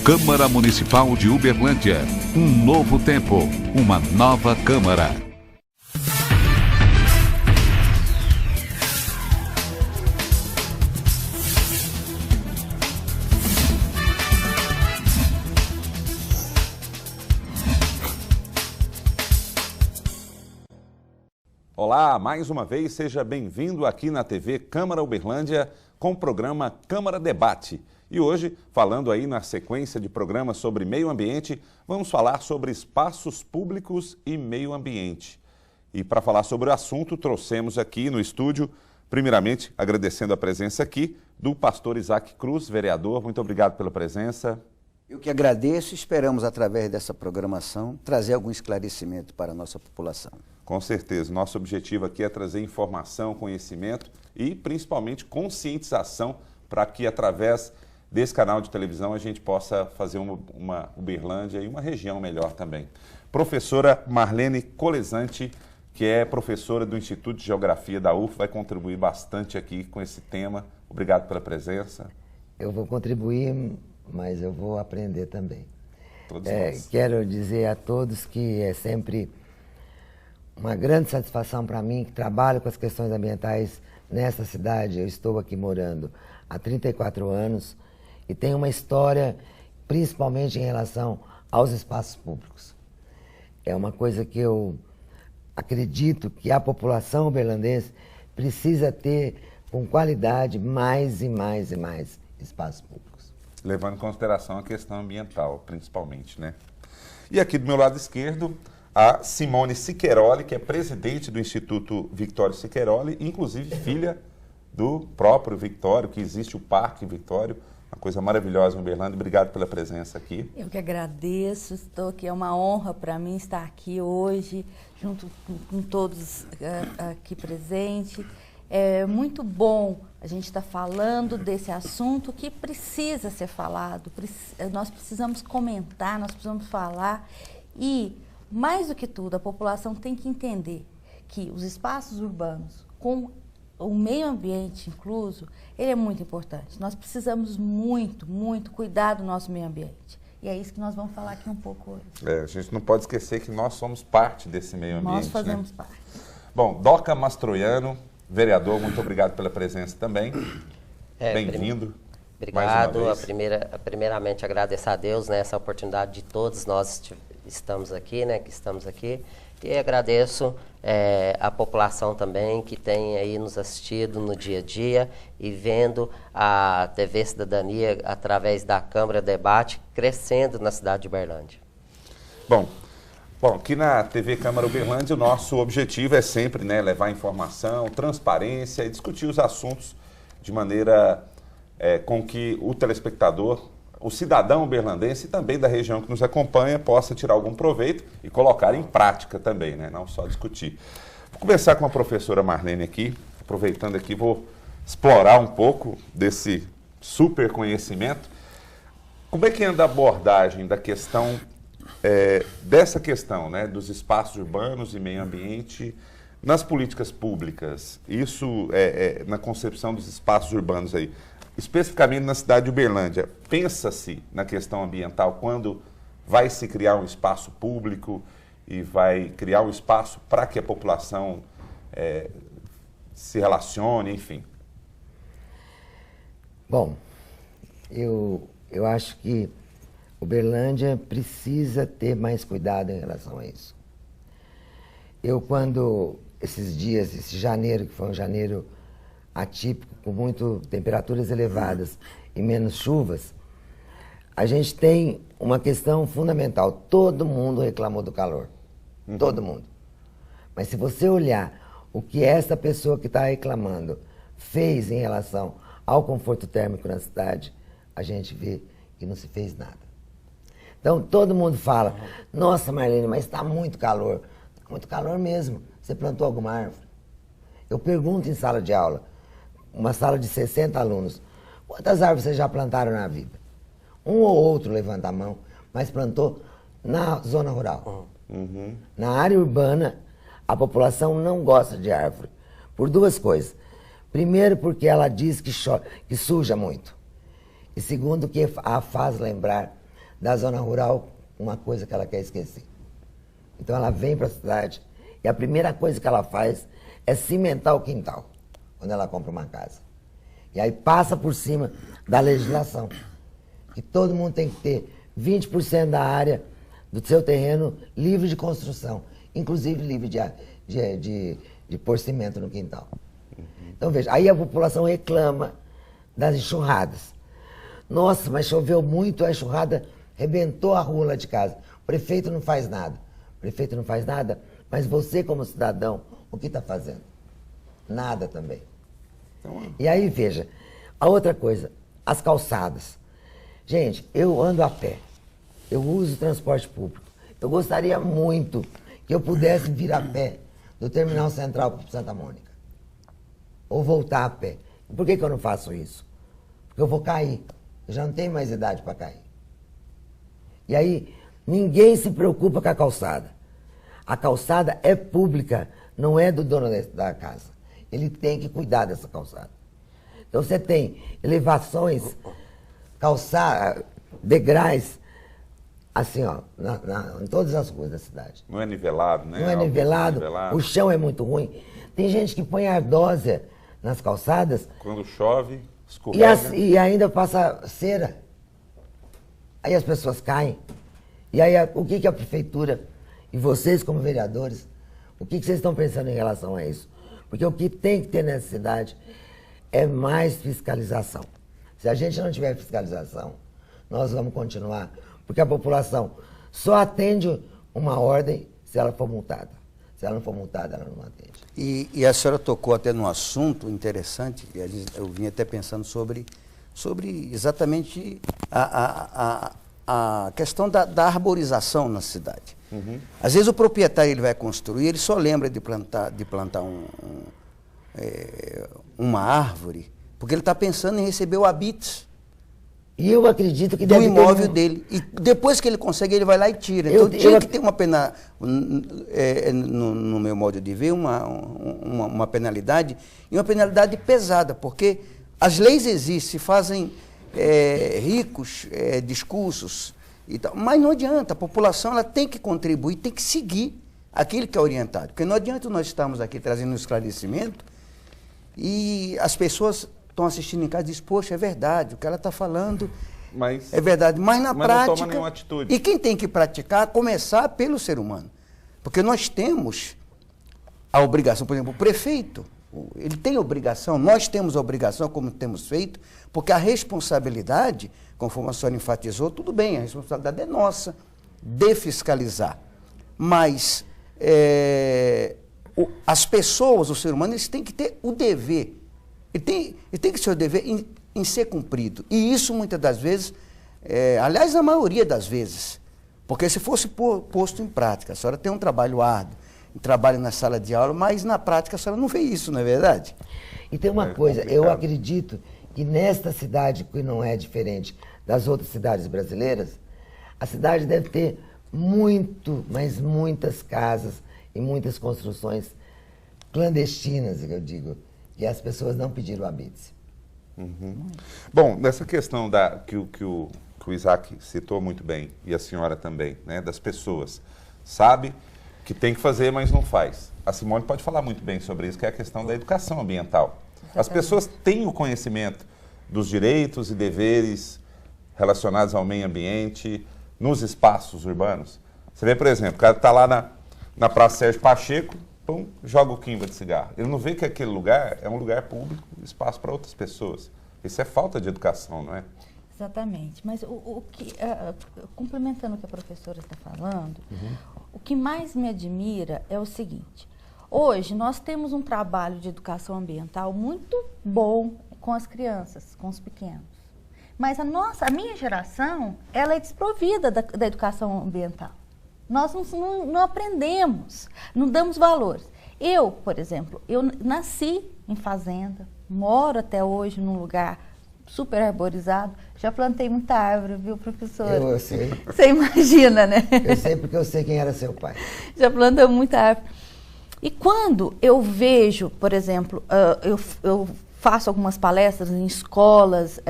Câmara Municipal de Uberlândia. Um novo tempo, uma nova Câmara. Olá, mais uma vez, seja bem-vindo aqui na TV Câmara Uberlândia com o programa Câmara Debate. E hoje, falando aí na sequência de programas sobre meio ambiente, vamos falar sobre espaços públicos e meio ambiente. E para falar sobre o assunto, trouxemos aqui no estúdio, primeiramente agradecendo a presença aqui do pastor Isaac Cruz, vereador. Muito obrigado pela presença. Eu que agradeço e esperamos, através dessa programação, trazer algum esclarecimento para a nossa população. Com certeza. Nosso objetivo aqui é trazer informação, conhecimento e, principalmente, conscientização para que, através desse canal de televisão, a gente possa fazer uma Uberlândia e uma região melhor também. Professora Marlene Colesanti, que é professora do Instituto de Geografia da UF, vai contribuir bastante aqui com esse tema. Obrigado pela presença. Eu vou contribuir, mas eu vou aprender também. Todos nós. Quero dizer a todos que é sempre uma grande satisfação para mim, que trabalho com as questões ambientais nessa cidade. Eu estou aqui morando há 34 anos e tenho uma história, principalmente em relação aos espaços públicos. É uma coisa que eu acredito que a população uberlandense precisa ter com qualidade mais e mais e mais espaços públicos. Levando em consideração a questão ambiental, principalmente, né? E aqui do meu lado esquerdo, a Simone Siqueiroli, que é presidente do Instituto Victório Siqueiroli, inclusive filha do próprio Victório, que existe o Parque Victório, uma coisa maravilhosa em Uberlândia. Obrigado pela presença aqui. Eu que agradeço, estou aqui, é uma honra para mim estar aqui hoje, junto com todos aqui presentes. É muito bom a gente estar falando desse assunto que precisa ser falado, nós precisamos comentar, nós precisamos falar e, mais do que tudo, a população tem que entender que os espaços urbanos, com o meio ambiente incluso, ele é muito importante. Nós precisamos muito, muito cuidar do nosso meio ambiente. E é isso que nós vamos falar aqui um pouco hoje. A gente não pode esquecer que nós somos parte desse meio ambiente. Nós fazemos parte. Bom, Doca Mastroianno, vereador, muito obrigado pela presença também. Bem-vindo. Obrigado. Primeiramente, agradecer a Deus, né, essa oportunidade de todos nós estamos aqui, né, que estamos aqui. E agradeço a população também que tem aí nos assistido no dia a dia e vendo a TV Cidadania através da Câmara Debate crescendo na cidade de Uberlândia. Bom, aqui na TV Câmara Uberlândia o nosso objetivo é sempre, né, levar informação, transparência e discutir os assuntos de maneira com que o telespectador, o cidadão uberlandense e também da região que nos acompanha possa tirar algum proveito e colocar em prática também, né? Não só discutir. Vou começar com a professora Marlene aqui, aproveitando aqui, vou explorar um pouco desse super conhecimento. Como é que anda a abordagem da questão, dessa questão, né, dos espaços urbanos e meio ambiente nas políticas públicas? Isso na concepção dos espaços urbanos aí. Especificamente na cidade de Uberlândia, pensa-se na questão ambiental quando vai se criar um espaço público e vai criar um espaço para que a população se relacione, enfim? Bom, eu acho que Uberlândia precisa ter mais cuidado em relação a isso. Quando esses dias, esse janeiro, que foi um janeiro atípico, com muitas temperaturas elevadas e menos chuvas, a gente tem uma questão fundamental. Todo mundo reclamou do calor. Todo mundo. Mas se você olhar o que essa pessoa que está reclamando fez em relação ao conforto térmico na cidade, a gente vê que não se fez nada. Então, todo mundo fala, nossa, Marlene, mas está muito calor. Está muito calor mesmo. Você plantou alguma árvore? Eu pergunto em sala de aula, uma sala de 60 alunos, quantas árvores vocês já plantaram na vida? Um ou outro levanta a mão, mas plantou na zona rural. Na área urbana, a população não gosta de árvore, por duas coisas. Primeiro, porque ela diz que suja muito. E segundo, que a faz lembrar da zona rural uma coisa que ela quer esquecer. Então ela vem para a cidade e a primeira coisa que ela faz é cimentar o quintal, quando ela compra uma casa. E aí passa por cima da legislação, que todo mundo tem que ter 20% da área do seu terreno livre de construção, inclusive livre de pôr cimento no quintal. Então veja, aí a população reclama das enxurradas. Nossa, mas choveu muito, a enxurrada rebentou a rua lá de casa. O prefeito não faz nada. O prefeito não faz nada, mas você como cidadão, o que está fazendo? Nada também. E aí, veja, a outra coisa, as calçadas. Gente, eu ando a pé, eu uso transporte público. Eu gostaria muito que eu pudesse vir a pé do Terminal Central para Santa Mônica. Ou voltar a pé. Por que eu não faço isso? Porque eu vou cair. Eu já não tenho mais idade para cair. E aí, ninguém se preocupa com a calçada. A calçada é pública, não é do dono da casa. Ele tem que cuidar dessa calçada. Então você tem elevações, degraus, assim, ó, em todas as ruas da cidade. Não é nivelado, né? Não é nivelado, o chão é muito ruim. Tem gente que põe ardósia nas calçadas. Quando chove, escorrega. E ainda passa cera. Aí as pessoas caem. E aí o que a prefeitura e vocês como vereadores, o que vocês estão pensando em relação a isso? Porque o que tem que ter nessa cidade é mais fiscalização. Se a gente não tiver fiscalização, nós vamos continuar. Porque a população só atende uma ordem se ela for multada. Se ela não for multada, ela não atende. E a senhora tocou até num assunto interessante, eu vim até pensando sobre exatamente a questão da arborização na cidade. Uhum. Às vezes o proprietário ele vai construir, ele só lembra de plantar uma árvore, porque ele está pensando em receber o habite. E eu acredito que do imóvel dele. E depois que ele consegue, ele vai lá e tira. Então tinha que ter uma pena, no meu modo de ver, uma penalidade, e uma penalidade pesada, porque as leis existem, se fazem ricos discursos, e tal, mas não adianta, a população ela tem que contribuir, tem que seguir aquilo que é orientado. Porque não adianta nós estarmos aqui trazendo um esclarecimento e as pessoas estão assistindo em casa e dizem, poxa, é verdade, o que ela está falando é verdade. Mas na prática, não toma nenhuma atitude. E quem tem que praticar, começar pelo ser humano. Porque nós temos a obrigação, por exemplo, o prefeito, ele tem a obrigação, nós temos a obrigação, como temos feito, porque a responsabilidade, conforme a senhora enfatizou, tudo bem, a responsabilidade é nossa, de fiscalizar. Mas as pessoas, o ser humano, eles têm que ter o dever. Ele tem que ser o dever em ser cumprido. E isso, muitas das vezes, aliás, na maioria das vezes, porque se fosse posto em prática, a senhora tem um trabalho árduo, um trabalho na sala de aula, mas na prática a senhora não vê isso, não é verdade? E tem uma coisa, eu acredito que nesta cidade, que não é diferente das outras cidades brasileiras, a cidade deve ter mas muitas casas e muitas construções clandestinas, eu digo, e as pessoas não pediram habite. Uhum. Bom, nessa questão que o Isaac citou muito bem, e a senhora também, né, das pessoas, sabe que tem que fazer, mas não faz. A Simone pode falar muito bem sobre isso, que é a questão da educação ambiental. Exatamente. As pessoas têm o conhecimento dos direitos e deveres relacionados ao meio ambiente nos espaços urbanos. Você vê, por exemplo, o cara está lá na Praça Sérgio Pacheco, pum, joga o quimba de cigarro. Ele não vê que aquele lugar é um lugar público, espaço para outras pessoas. Isso é falta de educação, não é? Exatamente. Mas complementando o que a professora está falando, o que mais me admira é o seguinte. Hoje nós temos um trabalho de educação ambiental muito bom com as crianças, com os pequenos. Mas a minha geração, ela é desprovida da educação ambiental. Nós não aprendemos, não damos valores. Eu, por exemplo, eu nasci em fazenda, moro até hoje num lugar super arborizado, já plantei muita árvore, viu, professora? Eu sei. Você imagina, né? Eu sei porque eu sei quem era seu pai. Já plantamos muita árvore. E quando eu vejo, por exemplo, eu faço algumas palestras em escolas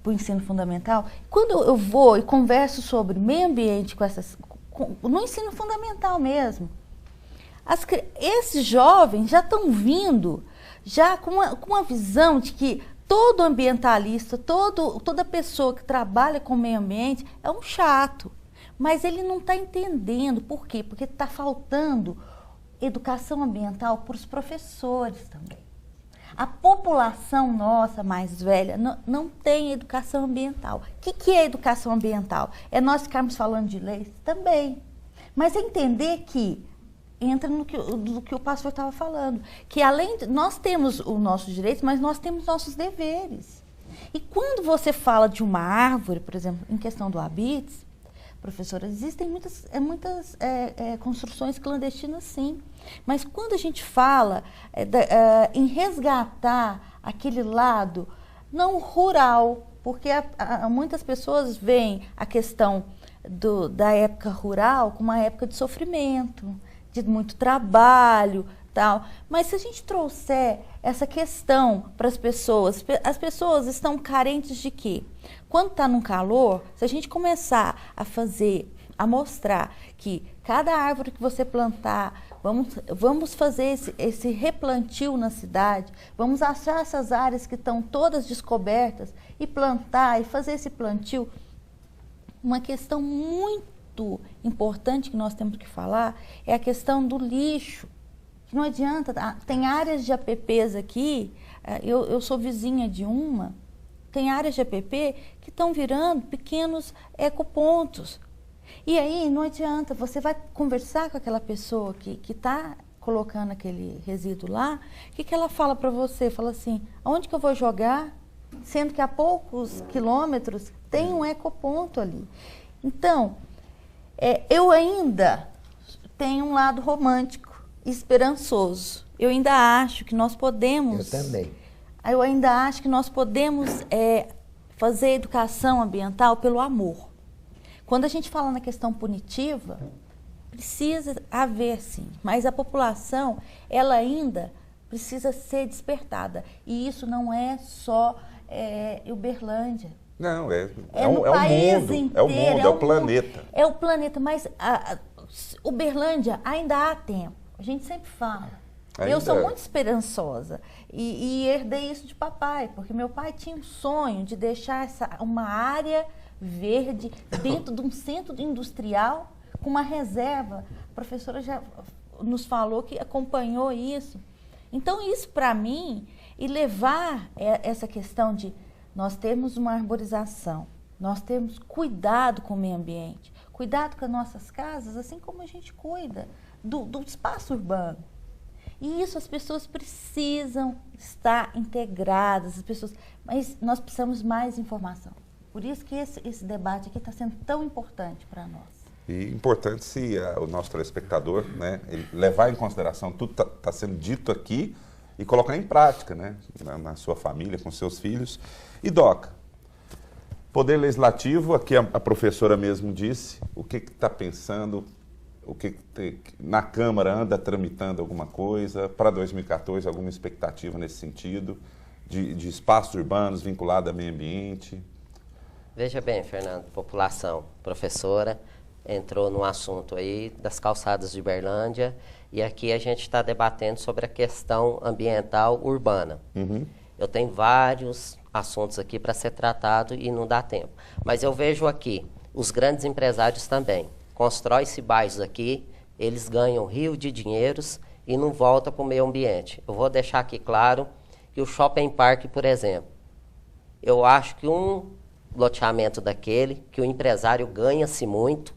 para o ensino fundamental. Quando eu vou e converso sobre meio ambiente no ensino fundamental mesmo, esses jovens já estão vindo já com uma visão de que todo ambientalista, toda pessoa que trabalha com o meio ambiente é um chato. Mas ele não está entendendo. Por quê? Porque está faltando educação ambiental para os professores também. A população nossa mais velha não tem educação ambiental. O que é educação ambiental? É nós ficarmos falando de leis? Também. Mas é entender que entra no que o pastor estava falando, que além de nós temos os nossos direitos, mas nós temos nossos deveres. E quando você fala de uma árvore, por exemplo, em questão do habitat, professora, existem muitas construções clandestinas, sim. Mas quando a gente fala em resgatar aquele lado não rural, porque muitas pessoas veem a questão da época rural como uma época de sofrimento, de muito trabalho, tal. Mas se a gente trouxer essa questão para as pessoas estão carentes de quê? Quando está num calor, se a gente começar a mostrar que cada árvore que você plantar, vamos fazer esse replantio na cidade, vamos achar essas áreas que estão todas descobertas e plantar e fazer esse plantio. Uma questão muito importante que nós temos que falar é a questão do lixo. Que não adianta, tem áreas de APPs aqui, eu sou vizinha de uma, tem áreas de APP que estão virando pequenos ecopontos. E aí não adianta, você vai conversar com aquela pessoa que está colocando aquele resíduo lá, o que ela fala para você? Fala assim, aonde que eu vou jogar? Sendo que a poucos quilômetros tem um ecoponto ali. Então, eu ainda tenho um lado romântico, esperançoso. Eu ainda acho que nós podemos... Eu também. Eu ainda acho que nós podemos fazer educação ambiental pelo amor. Quando a gente fala na questão punitiva, precisa haver, sim. Mas a população, ela ainda precisa ser despertada. E isso não é só Uberlândia. Não, é no o país mundo, inteiro, é o mundo, é o planeta. É o planeta, mas Uberlândia ainda há tempo. A gente sempre fala. Eu sou muito esperançosa e herdei isso de papai, porque meu pai tinha um sonho de deixar uma área verde dentro de um centro industrial com uma reserva. A professora já nos falou que acompanhou isso. Então, isso para mim, e levar essa questão de nós termos uma arborização, nós temos cuidado com o meio ambiente, cuidado com as nossas casas, assim como a gente cuida do espaço urbano. E isso as pessoas precisam estar integradas, mas nós precisamos mais informação. Por isso que esse debate aqui está sendo tão importante para nós. E importante se o nosso telespectador, né, ele levar em consideração tudo que está sendo dito aqui e colocar em prática, né, na sua família, com seus filhos. E, Doca, Poder Legislativo, aqui a professora mesmo disse, o que está pensando, na Câmara anda tramitando alguma coisa, para 2014 alguma expectativa nesse sentido, de espaços urbanos vinculados ao meio ambiente? Veja bem, Fernando, população, professora, entrou no assunto aí das calçadas de Uberlândia e aqui a gente está debatendo sobre a questão ambiental urbana. Uhum. Eu tenho vários assuntos aqui para ser tratado e não dá tempo. Mas eu vejo aqui os grandes empresários também. Constrói-se bairros aqui, eles ganham rio de dinheiros e não voltam para o meio ambiente. Eu vou deixar aqui claro que o Shopping Park, por exemplo, eu acho que um loteamento daquele, que o empresário ganha-se muito,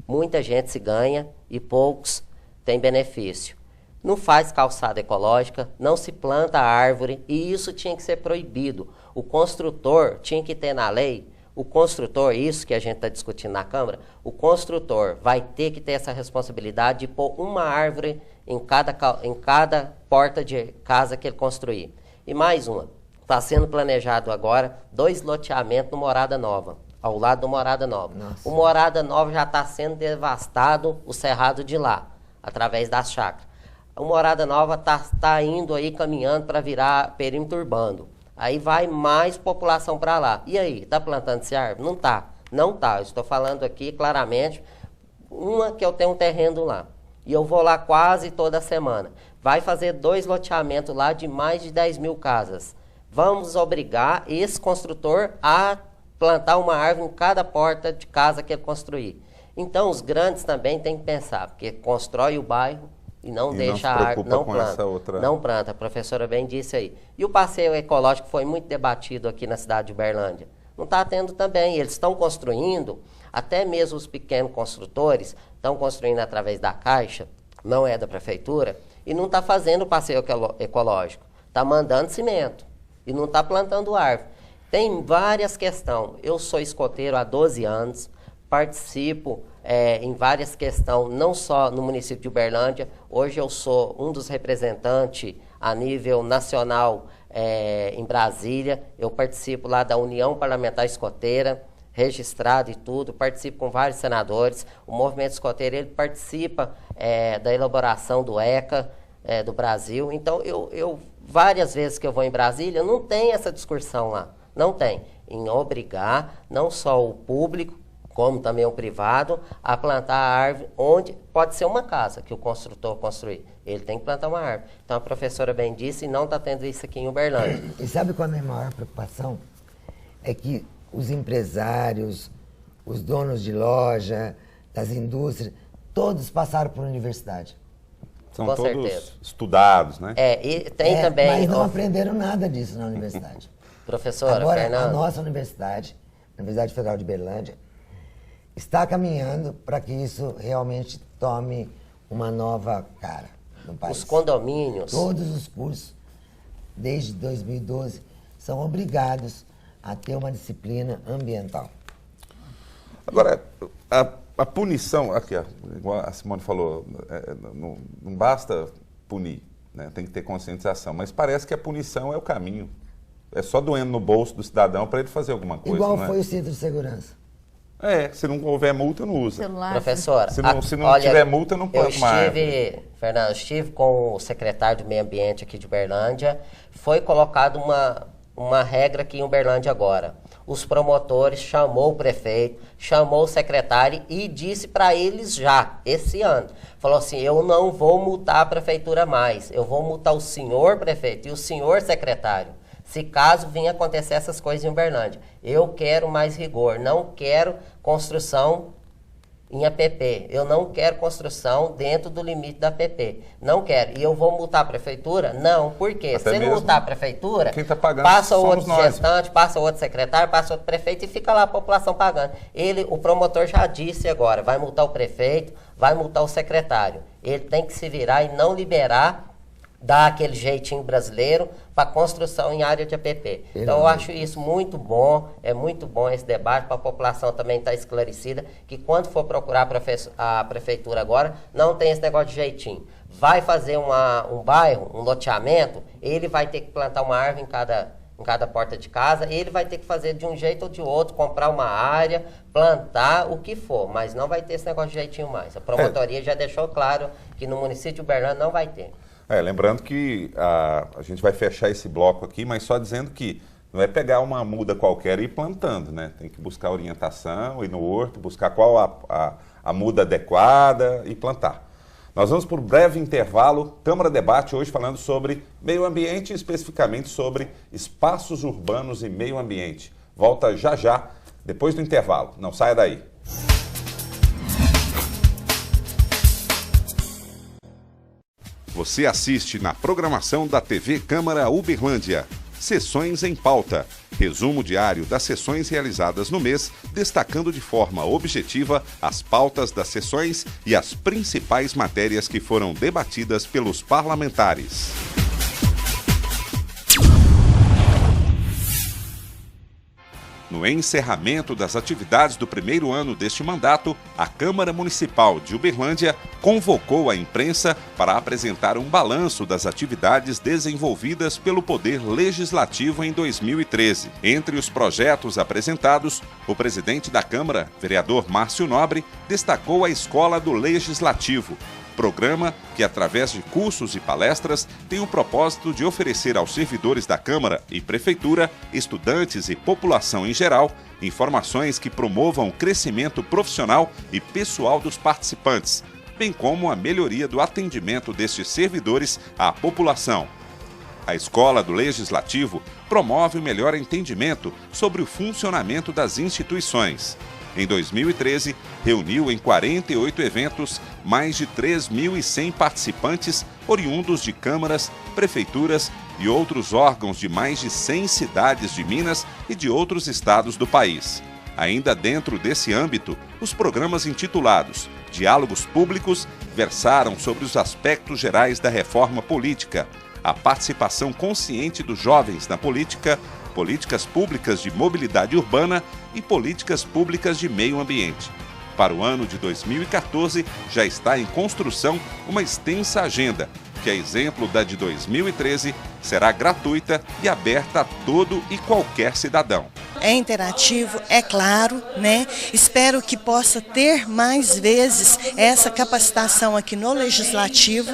muita gente se ganha e poucos têm benefício. Não faz calçada ecológica, não se planta árvore e isso tinha que ser proibido. O construtor tinha que ter na lei, o construtor, isso que a gente está discutindo na Câmara, o construtor vai ter que ter essa responsabilidade de pôr uma árvore em cada porta de casa que ele construir. E mais uma, está sendo planejado agora 2 loteamentos no Morada Nova, ao lado do Morada Nova. Nossa. O Morada Nova já está sendo devastado, o cerrado de lá, através das chácaras. a Morada Nova tá indo aí, caminhando para virar perímetro urbano. Aí vai mais população para lá. E aí, tá plantando essa árvore? Não tá. Não tá. Eu estou falando aqui claramente, uma que eu tenho um terreno lá. E eu vou lá quase toda semana. Vai fazer 2 loteamentos lá de mais de 10 mil casas. Vamos obrigar esse construtor a plantar uma árvore em cada porta de casa que ele construir. Então, os grandes também têm que pensar, porque constrói o bairro e não deixa a árvore, não planta. Não planta, a professora bem disse aí. E o passeio ecológico foi muito debatido aqui na cidade de Uberlândia. Não está tendo também, eles estão construindo, até mesmo os pequenos construtores estão construindo através da Caixa, não é da prefeitura, e não está fazendo o passeio ecológico, está mandando cimento e não está plantando árvore. Tem várias questões. Eu sou escoteiro há 12 anos, participo em várias questões, não só no município de Uberlândia. Hoje eu sou um dos representantes a nível nacional em Brasília. Eu participo lá da União Parlamentar Escoteira, registrado e tudo, participo com vários senadores. O movimento escoteiro, ele participa da elaboração do ECA do Brasil. Então, eu várias vezes que eu vou em Brasília, não tem essa discussão lá. Não tem. Em obrigar, não só o público, como também o privado, a plantar a árvore onde pode ser uma casa que o construtor construir. Ele tem que plantar uma árvore. Então, a professora bem disse, e não está tendo isso aqui em Uberlândia. E sabe qual é a minha maior preocupação? É que os empresários, os donos de loja, das indústrias, todos passaram por universidade. São Com todos certeza. Estudados, né? E tem também... Mas não aprenderam nada disso na universidade. Professora, agora, Fernanda. a nossa universidade, a Universidade Federal de Uberlândia, está caminhando para que isso realmente tome uma nova cara no país. Os condomínios... Todos os cursos, desde 2012, são obrigados a ter uma disciplina ambiental. Agora, a punição, aqui, igual a Simone falou, não basta punir, né? Tem que ter conscientização, mas parece que a punição é o caminho. É só doendo no bolso do cidadão para ele fazer alguma coisa. Igual não foi é? o cinto de segurança. Se não houver multa, não usa. Celular. Professora, Se não tiver multa, não planta uma árvore. Fernando, eu estive com o secretário do Meio Ambiente aqui de Uberlândia. Foi colocada uma regra aqui em Uberlândia agora. Os promotores chamou o prefeito, chamou o secretário e disse para eles já, esse ano. Falou assim, eu não vou multar a prefeitura mais, eu vou multar o senhor prefeito e o senhor secretário. Se caso venha acontecer essas coisas em Uberlândia. Eu quero mais rigor, não quero construção em APP. Eu não quero construção dentro do limite da APP. Não quero. E eu vou multar a prefeitura? Não. Por quê? Até Se ele multar a prefeitura, quem tá pagando passa somos outro nós. gestante, passa outro secretário, passa outro prefeito e fica lá a população pagando. O promotor já disse agora, vai multar o prefeito, vai multar o secretário. Ele tem que se virar e não liberar, dar aquele jeitinho brasileiro para construção em área de APP. Então, eu acho isso muito bom, é muito bom esse debate, para a população também estar esclarecida, que quando for procurar a prefeitura agora, não tem esse negócio de jeitinho. Vai fazer um bairro, um loteamento, ele vai ter que plantar uma árvore em cada porta de casa, ele vai ter que fazer de um jeito ou de outro, comprar uma área, plantar o que for, mas não vai ter esse negócio de jeitinho mais. A promotoria já deixou claro que no município de Uberlândia não vai ter. Lembrando que a gente vai fechar esse bloco aqui, mas só dizendo que não é pegar uma muda qualquer e ir plantando, né? Tem que buscar orientação, ir no horto, buscar qual a muda adequada e plantar. Nós vamos por um breve intervalo. Câmara Debate hoje falando sobre meio ambiente, especificamente sobre espaços urbanos e meio ambiente. Volta já já, depois do intervalo. Não saia daí. Você assiste na programação da TV Câmara Uberlândia. Sessões em Pauta. Resumo diário das sessões realizadas no mês, destacando de forma objetiva as pautas das sessões e as principais matérias que foram debatidas pelos parlamentares. No encerramento das atividades do primeiro ano deste mandato, a Câmara Municipal de Uberlândia convocou a imprensa para apresentar um balanço das atividades desenvolvidas pelo Poder Legislativo em 2013. Entre os projetos apresentados, o presidente da Câmara, vereador Márcio Nobre, destacou a Escola do Legislativo, Programa que, através de cursos e palestras, tem o propósito de oferecer aos servidores da Câmara e Prefeitura, estudantes e população em geral, informações que promovam o crescimento profissional e pessoal dos participantes, bem como a melhoria do atendimento destes servidores à população. A Escola do Legislativo promove o melhor entendimento sobre o funcionamento das instituições. Em 2013, reuniu em 48 eventos mais de 3.100 participantes oriundos de câmaras, prefeituras e outros órgãos de mais de 100 cidades de Minas e de outros estados do país. Ainda dentro desse âmbito, os programas intitulados Diálogos Públicos versaram sobre os aspectos gerais da reforma política, a participação consciente dos jovens na política, políticas públicas de mobilidade urbana e políticas públicas de meio ambiente. Para o ano de 2014, já está em construção uma extensa agenda, que, a exemplo da de 2013, será gratuita e aberta a todo e qualquer cidadão. É interativo, é claro, né? Espero que possa ter mais vezes essa capacitação aqui no Legislativo.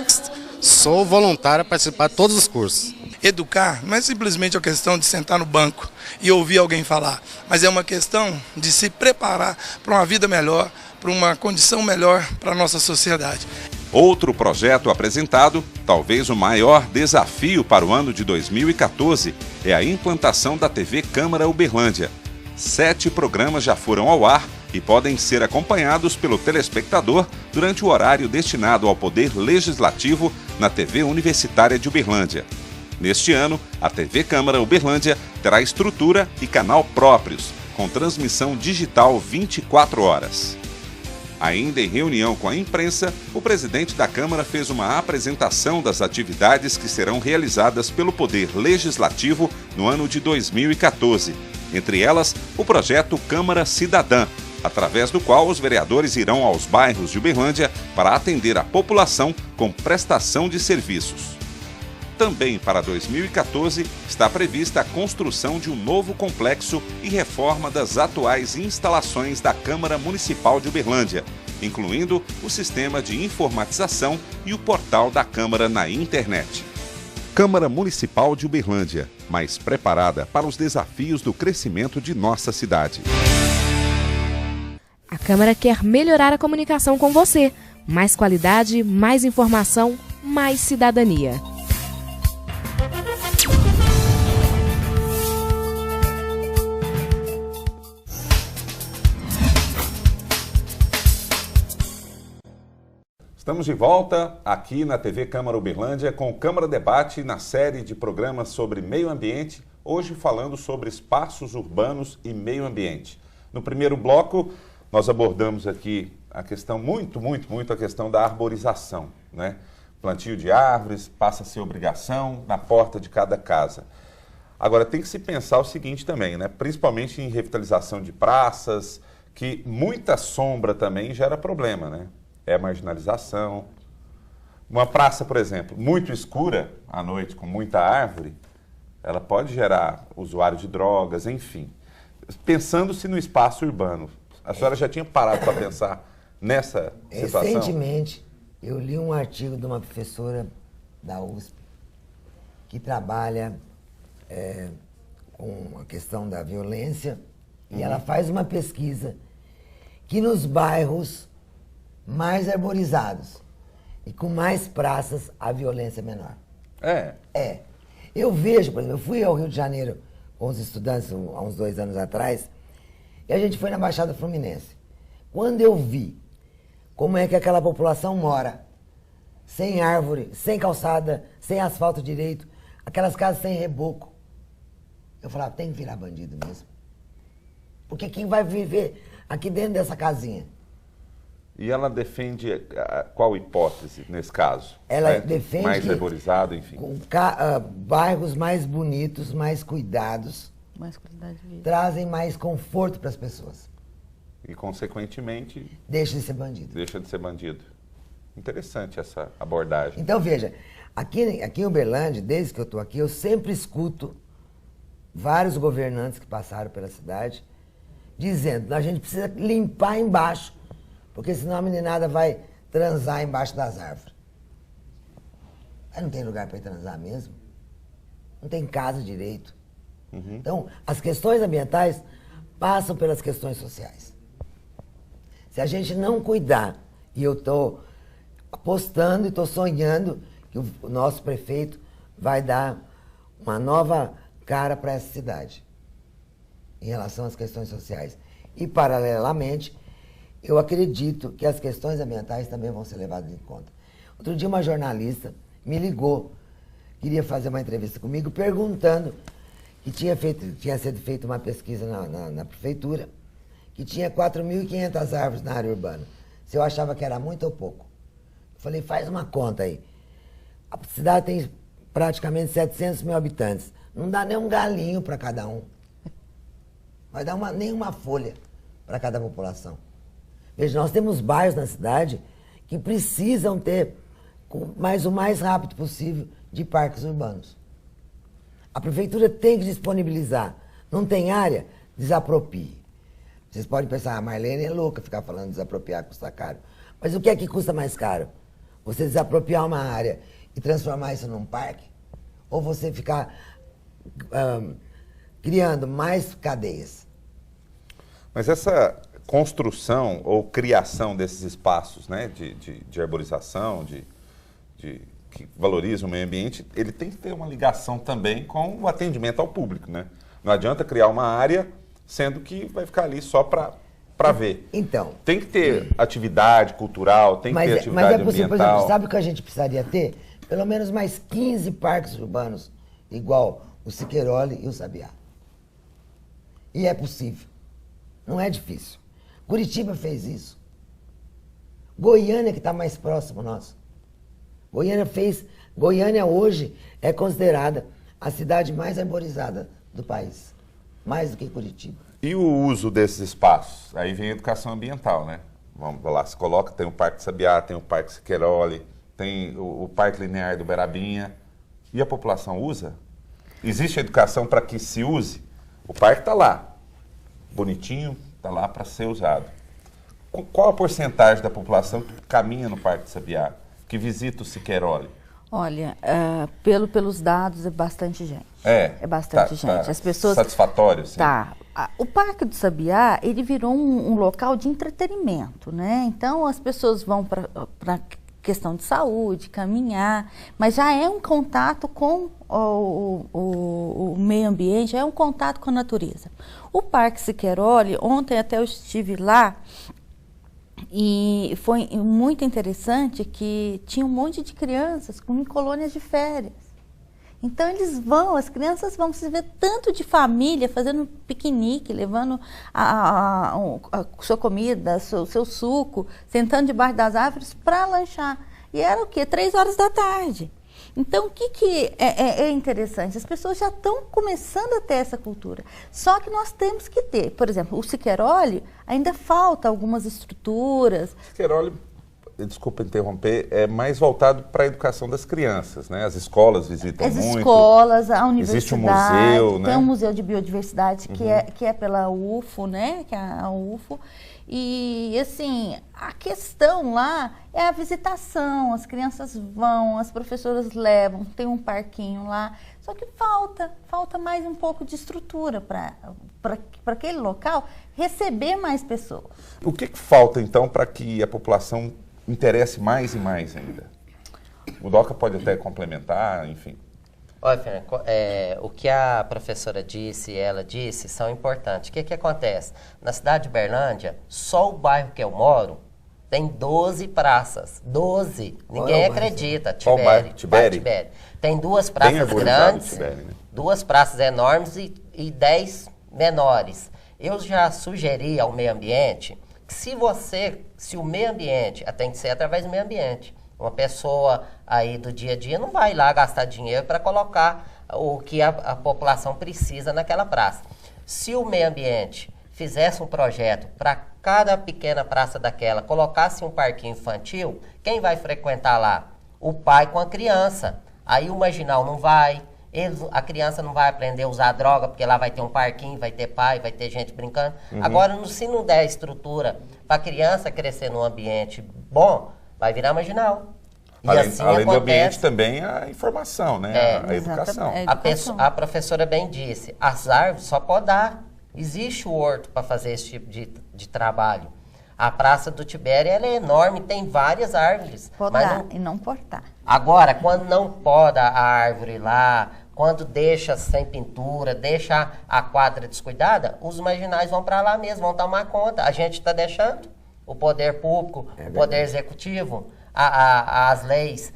Sou voluntário a participar de todos os cursos. Educar não é simplesmente a questão de sentar no banco e ouvir alguém falar, mas é uma questão de se preparar para uma vida melhor, para uma condição melhor para a nossa sociedade. Outro projeto apresentado, talvez o maior desafio para o ano de 2014, é a implantação da TV Câmara Uberlândia. 7 programas já foram ao ar e podem ser acompanhados pelo telespectador durante o horário destinado ao Poder Legislativo na TV Universitária de Uberlândia. Neste ano, a TV Câmara Uberlândia terá estrutura e canal próprios, com transmissão digital 24 horas. Ainda em reunião com a imprensa, o presidente da Câmara fez uma apresentação das atividades que serão realizadas pelo Poder Legislativo no ano de 2014. Entre elas, o projeto Câmara Cidadã, através do qual os vereadores irão aos bairros de Uberlândia para atender a população com prestação de serviços. Também para 2014 está prevista a construção de um novo complexo e reforma das atuais instalações da Câmara Municipal de Uberlândia, incluindo o sistema de informatização e o portal da Câmara na internet. Câmara Municipal de Uberlândia, mais preparada para os desafios do crescimento de nossa cidade. A Câmara quer melhorar a comunicação com você. Mais qualidade, mais informação, mais cidadania. Estamos de volta aqui na TV Câmara Uberlândia com o Câmara Debate na série de programas sobre meio ambiente, hoje falando sobre espaços urbanos e meio ambiente. No primeiro bloco, nós abordamos aqui a questão, muito a questão da arborização, né? Plantio de árvores passa a ser obrigação na porta de cada casa. Agora, tem que se pensar o seguinte também, né? Principalmente em revitalização de praças, que muita sombra também gera problema, né? É a marginalização. Uma praça, por exemplo, muito escura à noite, com muita árvore, ela pode gerar usuário de drogas, enfim. Pensando-se no espaço urbano, a senhora já tinha parado para pensar nessa situação? Recentemente, eu li um artigo de uma professora da USP que trabalha com a questão da violência e ela faz uma pesquisa que nos bairros mais arborizados e com mais praças, a violência é menor. É. Eu vejo, por exemplo, eu fui ao Rio de Janeiro com os estudantes há uns 2 anos atrás e a gente foi na Baixada Fluminense. Quando eu vi como é que aquela população mora, sem árvore, sem calçada, sem asfalto direito, aquelas casas sem reboco, eu falava, tem que virar bandido mesmo. Porque quem vai viver aqui dentro dessa casinha? E ela defende qual hipótese nesse caso? Ela defende mais arborizado, enfim. Com bairros mais bonitos, mais cuidados, Mais qualidade de vida. trazem mais conforto para as pessoas. E, consequentemente, Deixa de ser bandido. deixa de ser bandido. Interessante essa abordagem. Então, veja, aqui em Uberlândia, desde que eu estou aqui, eu sempre escuto vários governantes que passaram pela cidade dizendo, a gente precisa limpar embaixo, porque senão a meninada vai transar embaixo das árvores. Aí não tem lugar para ir transar mesmo. Não tem casa direito. Então, as questões ambientais passam pelas questões sociais. Se a gente não cuidar, e eu estou apostando e estou sonhando que o nosso prefeito vai dar uma nova cara para essa cidade em relação às questões sociais. E, paralelamente, eu acredito que as questões ambientais também vão ser levadas em conta. Outro dia, uma jornalista me ligou, queria fazer uma entrevista comigo, perguntando que tinha sido feita uma pesquisa na prefeitura, que tinha 4.500 árvores na área urbana. Se eu achava que era muito ou pouco. Eu falei, faz uma conta aí. A cidade tem praticamente 700 mil habitantes. Não dá nem um galinho para cada um. Vai dar nem uma folha para cada população. Veja, nós temos bairros na cidade que precisam ter, mas o mais rápido possível, de parques urbanos. A prefeitura tem que disponibilizar. Não tem área? Desapropie. Vocês podem pensar, a Marlene é louca ficar falando desapropriar, custa caro. Mas o que é que custa mais caro? Você desapropriar uma área e transformar isso num parque? Ou você ficar criando mais cadeias? Mas essa construção ou criação desses espaços, né, de arborização, que valoriza o meio ambiente, ele tem que ter uma ligação também com o atendimento ao público, né? Não adianta criar uma área sendo que vai ficar ali só para ver. Então. Tem que ter atividade cultural, tem que ter atividade ambiental. Por exemplo, sabe o que a gente precisaria ter? Pelo menos mais 15 parques urbanos, igual o Siqueiroli e o Sabiá. E é possível. Não é difícil. Curitiba fez isso. Goiânia, que está mais próximo nosso. Goiânia hoje é considerada a cidade mais arborizada do país. Mais do que Curitiba. E o uso desses espaços? Aí vem a educação ambiental, né? Vamos lá, se coloca, tem o Parque Sabiá, tem o Parque Siqueiroli, tem o Parque Linear do Berabinha. E a população usa? Existe educação para que se use? O parque está lá, bonitinho, está lá para ser usado. Qual a porcentagem da população que caminha no Parque Sabiá, que visita o Siqueiroli? Olha, pelos dados é bastante gente. É bastante gente. Tá as pessoas satisfatório, sim. Tá. O Parque do Sabiá, ele virou um local de entretenimento, né? Então as pessoas vão para questão de saúde, caminhar, mas já é um contato com o meio ambiente, já é um contato com a natureza. O Parque Siqueiroli, ontem até eu estive lá, e foi muito interessante que tinha um monte de crianças com colônias de férias. Então as crianças vão se ver tanto de família, fazendo piquenique, levando a sua comida, seu suco, sentando debaixo das árvores para lanchar. E era o quê? 3 horas da tarde. Então, o que é interessante? As pessoas já estão começando a ter essa cultura. Só que nós temos que ter, por exemplo, o Siqueiroli, ainda falta algumas estruturas. O Siqueiroli, desculpa interromper, é mais voltado para a educação das crianças, né? As escolas visitam muito. As escolas, a universidade. Existe um museu, né? Tem um museu de biodiversidade que é pela UFO, né? Que é a UFO. E, assim, a questão lá é a visitação, as crianças vão, as professoras levam, tem um parquinho lá, só que falta mais um pouco de estrutura para aquele local receber mais pessoas. O que falta, então, para que a população interesse mais e mais ainda? O Doca pode até complementar, enfim. Olha, Fernando, o que a professora disse e ela disse são importantes. O que acontece? Na cidade de Berlândia, só o bairro que eu moro tem 12 praças. 12. Ninguém acredita. Tibéri. Tem 2 praças grandes, Tibéri, né? 2 praças enormes e 10 menores. Eu já sugeri ao meio ambiente que se o meio ambiente, tem que ser através do meio ambiente. Uma pessoa aí do dia a dia não vai lá gastar dinheiro para colocar o que a população precisa naquela praça. Se o meio ambiente fizesse um projeto para cada pequena praça daquela, colocasse um parquinho infantil, quem vai frequentar lá? O pai com a criança. Aí o marginal não vai, a criança não vai aprender a usar droga, porque lá vai ter um parquinho, vai ter pai, vai ter gente brincando. Agora, se não der estrutura para a criança crescer num ambiente bom, vai virar marginal. E Além, assim além do acontece, ambiente também a informação, né? A educação. A professora bem disse, as árvores só podar. Existe o horto para fazer esse tipo de trabalho. A Praça do Tibério ela é enorme, tem várias árvores. Podar e não cortar. Agora, quando não poda a árvore lá, quando deixa sem pintura, deixa a quadra descuidada, os marginais vão para lá mesmo, vão tomar conta. A gente está deixando o poder público, o poder executivo, as leis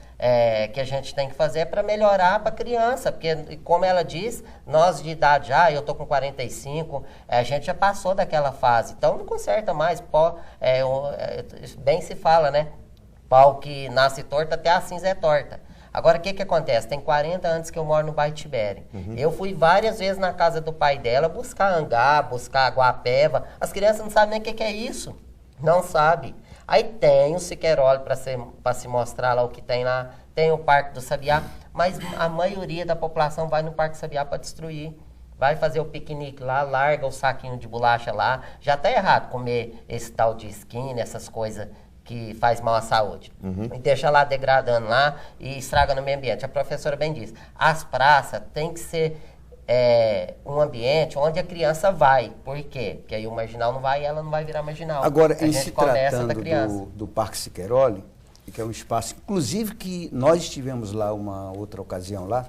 que a gente tem que fazer para melhorar para a criança. Porque, como ela diz, nós de idade já, eu estou com 45, a gente já passou daquela fase. Então, não conserta mais. Bem se fala, né? Pau que nasce torto, até a cinza é torta. Agora, o que acontece? Tem 40 anos que eu moro no bairro Tibério. Eu fui várias vezes na casa do pai dela buscar angá, buscar guapeva. As crianças não sabem nem o que é isso. Não sabem. Aí tem o Siqueirole para se mostrar lá o que tem lá. Tem o Parque do Sabiá. Mas a maioria da população vai no Parque do Sabiá para destruir. Vai fazer o piquenique lá, larga o saquinho de bolacha lá. Já tá errado comer esse tal de skin, essas coisas que faz mal à saúde. E deixa lá degradando lá e estraga no meio ambiente. A professora bem diz, as praças tem que ser um ambiente onde a criança vai. Por quê? Porque aí o marginal não vai e ela não vai virar marginal. Agora, em se tratando do Parque Siqueirole, que é um espaço, inclusive que nós estivemos lá uma outra ocasião lá,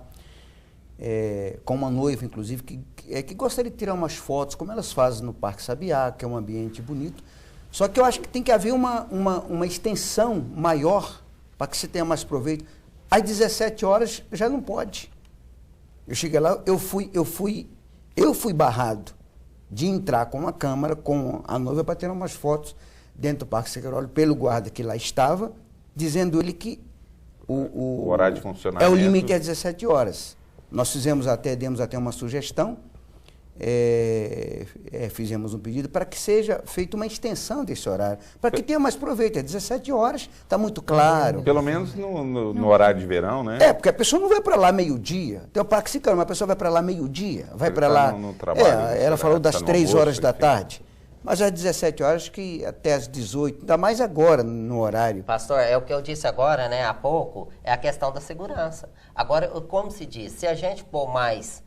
com uma noiva, inclusive, que gostaria de tirar umas fotos, como elas fazem no Parque Sabiá, que é um ambiente bonito. Só que eu acho que tem que haver uma extensão maior para que se tenha mais proveito. Às 17 horas já não pode. Eu cheguei lá, eu fui barrado de entrar com uma câmera, com a noiva, para tirar umas fotos dentro do Parque Siqueirole, pelo guarda que lá estava, dizendo ele que o horário de funcionamento o limite é 17 horas. Nós demos até uma sugestão, fizemos um pedido para que seja feita uma extensão desse horário, para que tenha mais proveito. 17 horas, está muito claro. Pelo menos no horário de verão, né? Porque a pessoa não vai para lá meio-dia. Tem o Parque Siqueirole, mas a pessoa vai para lá meio-dia, vai para lá... No trabalho, ela falou das 3 horas da tarde. Mas às 17 horas, que até às 18, ainda mais agora no horário. Pastor, é o que eu disse agora, né, há pouco, é a questão da segurança. Agora, como se diz, se a gente pôr mais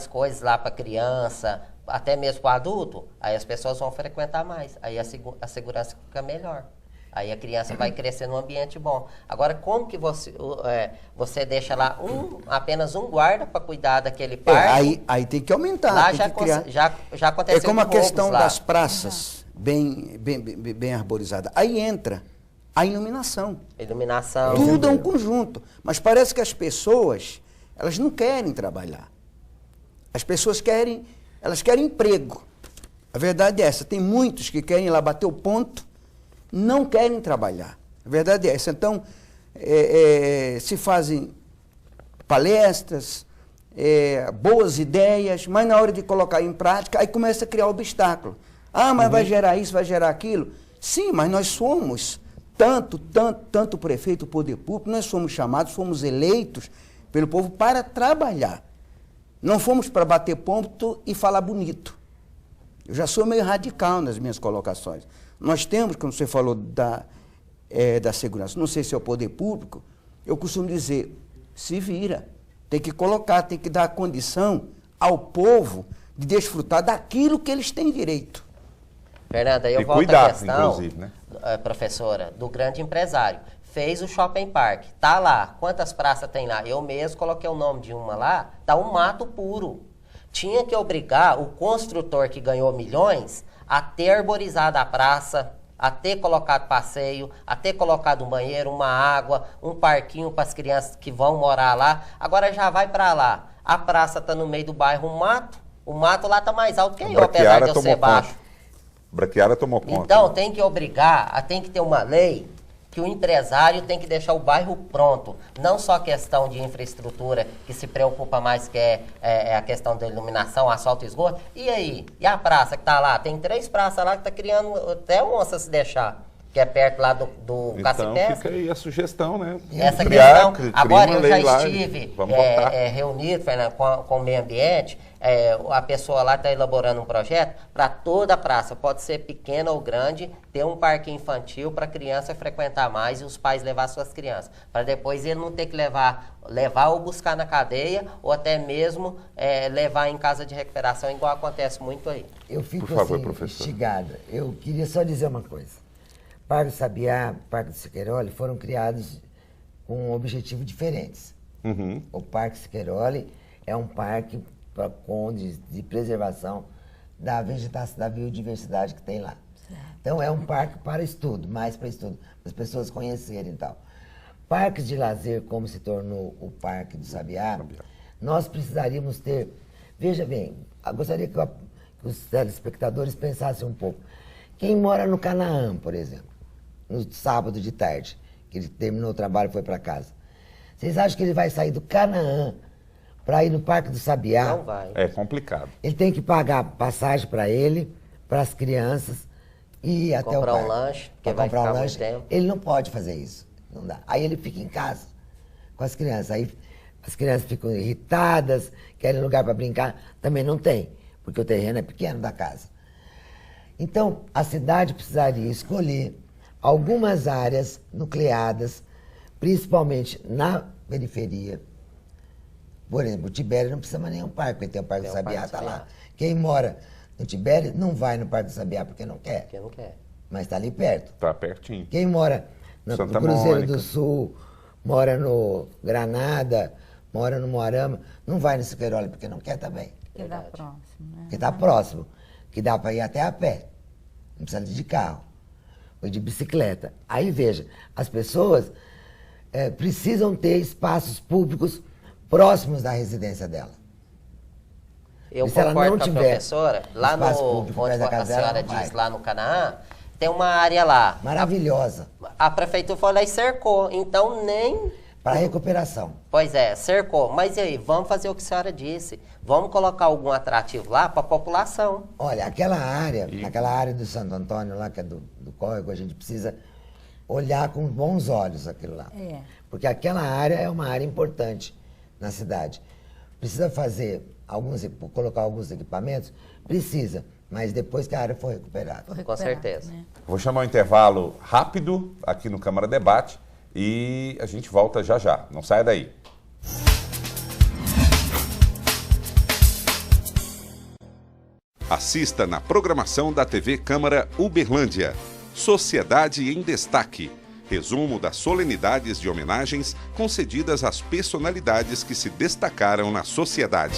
coisas lá para criança, até mesmo para adulto, aí as pessoas vão frequentar mais, aí a segurança fica melhor. Aí a criança vai crescer num ambiente bom. Agora, como que você deixa lá apenas um guarda para cuidar daquele parque? Aí tem que aumentar. Lá tem já, que criar. já aconteceu. É como a questão das praças, bem arborizada. Aí entra a iluminação. Tudo é um conjunto. Mas parece que as pessoas, elas não querem trabalhar. As pessoas querem emprego. A verdade é essa. Tem muitos que querem ir lá bater o ponto, não querem trabalhar. A verdade é essa. Então, se fazem palestras, boas ideias, mas na hora de colocar em prática, aí começa a criar obstáculo. Mas vai gerar isso, vai gerar aquilo. Sim, mas nós somos, tanto o prefeito, o poder público, nós somos chamados, fomos eleitos pelo povo para trabalhar. Não fomos para bater ponto e falar bonito. Eu já sou meio radical nas minhas colocações. Nós temos, como você falou, da segurança, não sei se é o poder público, eu costumo dizer, se vira. Tem que colocar, tem que dar a condição ao povo de desfrutar daquilo que eles têm direito. Fernanda, eu volto à questão, né? Professora, do grande empresário. Fez o shopping park, tá lá. Quantas praças tem lá? Eu mesmo coloquei o nome de uma lá, tá um mato puro. Tinha que obrigar o construtor que ganhou milhões a ter arborizado a praça, a ter colocado passeio, a ter colocado um banheiro, uma água, um parquinho para as crianças que vão morar lá. Agora já vai para lá. A praça tá no meio do bairro, um mato. O mato lá tá mais alto que eu, apesar de eu ser baixo. Braquiara tomou conta. Então tem que obrigar, tem que ter uma lei que o empresário tem que deixar o bairro pronto. Não só a questão de infraestrutura, que se preocupa mais, que é a questão da iluminação, asfalto e esgoto. E aí? E a praça que está lá? Tem 3 praças lá que está criando até onça se deixar. que é perto lá do Caça Então e Pesca. fica aí a sugestão, né? Essa Criar, questão, agora eu já lá, estive reunido, Fernando, com o meio ambiente, a pessoa lá está elaborando um projeto para toda a praça, pode ser pequena ou grande, ter um parque infantil para a criança frequentar mais e os pais levar suas crianças, para depois ele não ter que levar ou buscar na cadeia, ou até mesmo levar em casa de recuperação, igual acontece muito aí. Eu fico Por favor, assim, professor. instigada. Eu queria só dizer uma coisa. Parque do Sabiá, Parque do Siqueiroli foram criados com objetivos diferentes. Uhum. O Parque Siqueiroli é um parque de preservação da vegetação, da biodiversidade que tem lá. Certo. Então é um parque para estudo, mais para estudo, para as pessoas conhecerem e tal. Parques de lazer, como se tornou o Parque do Sabiá, nós precisaríamos ter... Veja bem, eu gostaria que os telespectadores pensassem um pouco. Quem mora no Canaã, por exemplo, no sábado de tarde, que ele terminou o trabalho e foi para casa, vocês acham que ele vai sair do Canaã para ir no Parque do Sabiá? Não vai. É complicado. Ele tem que pagar passagem para ele, para as crianças, e ir até o parque. Comprar um lanche, porque vai vai ficar muito muito tempo. Ele não pode fazer isso. Não dá. Aí ele fica em casa com as crianças. Aí as crianças ficam irritadas, querem lugar para brincar. Também não tem, porque o terreno é pequeno da casa. Então, a cidade precisaria escolher algumas áreas nucleadas, principalmente na periferia. Por exemplo, o Tibério não precisa mais nenhum parque, porque tem o Parque do Sabiá, está lá. Quem mora no Tibério não vai no Parque do Sabiá porque não quer. Porque não quer. Mas está ali perto. Tá pertinho. Quem mora no Cruzeiro do Sul, mora no Granada, mora no Moarama, não vai no Siqueiroli porque não quer também. Porque dá próximo, né? Porque está próximo, que dá para ir até a pé. Não precisa de carro ou de bicicleta. Aí veja, as pessoas precisam ter espaços públicos próximos da residência dela. Eu E se ela concordo não com a tiver professora, lá no, espaço público onde perto da a casa dela, senhora não vai. diz, lá no Canaã, tem uma área lá. Maravilhosa. A prefeitura foi lá e cercou, então nem... Para recuperação. Pois é, cercou. Mas e aí, vamos fazer o que a senhora disse. Vamos colocar algum atrativo lá para a população. Olha, aquela área do Santo Antônio lá, que é do córrego, a gente precisa olhar com bons olhos aquilo lá. É. Porque aquela área é uma área importante na cidade. Precisa colocar alguns equipamentos? Precisa, mas depois que a área for recuperada. Com certeza. Né? Vou chamar um intervalo rápido aqui no Câmara Debate e a gente volta já já. Não saia daí. Assista na programação da TV Câmara Uberlândia. Sociedade em Destaque. Resumo das solenidades de homenagens concedidas às personalidades que se destacaram na sociedade.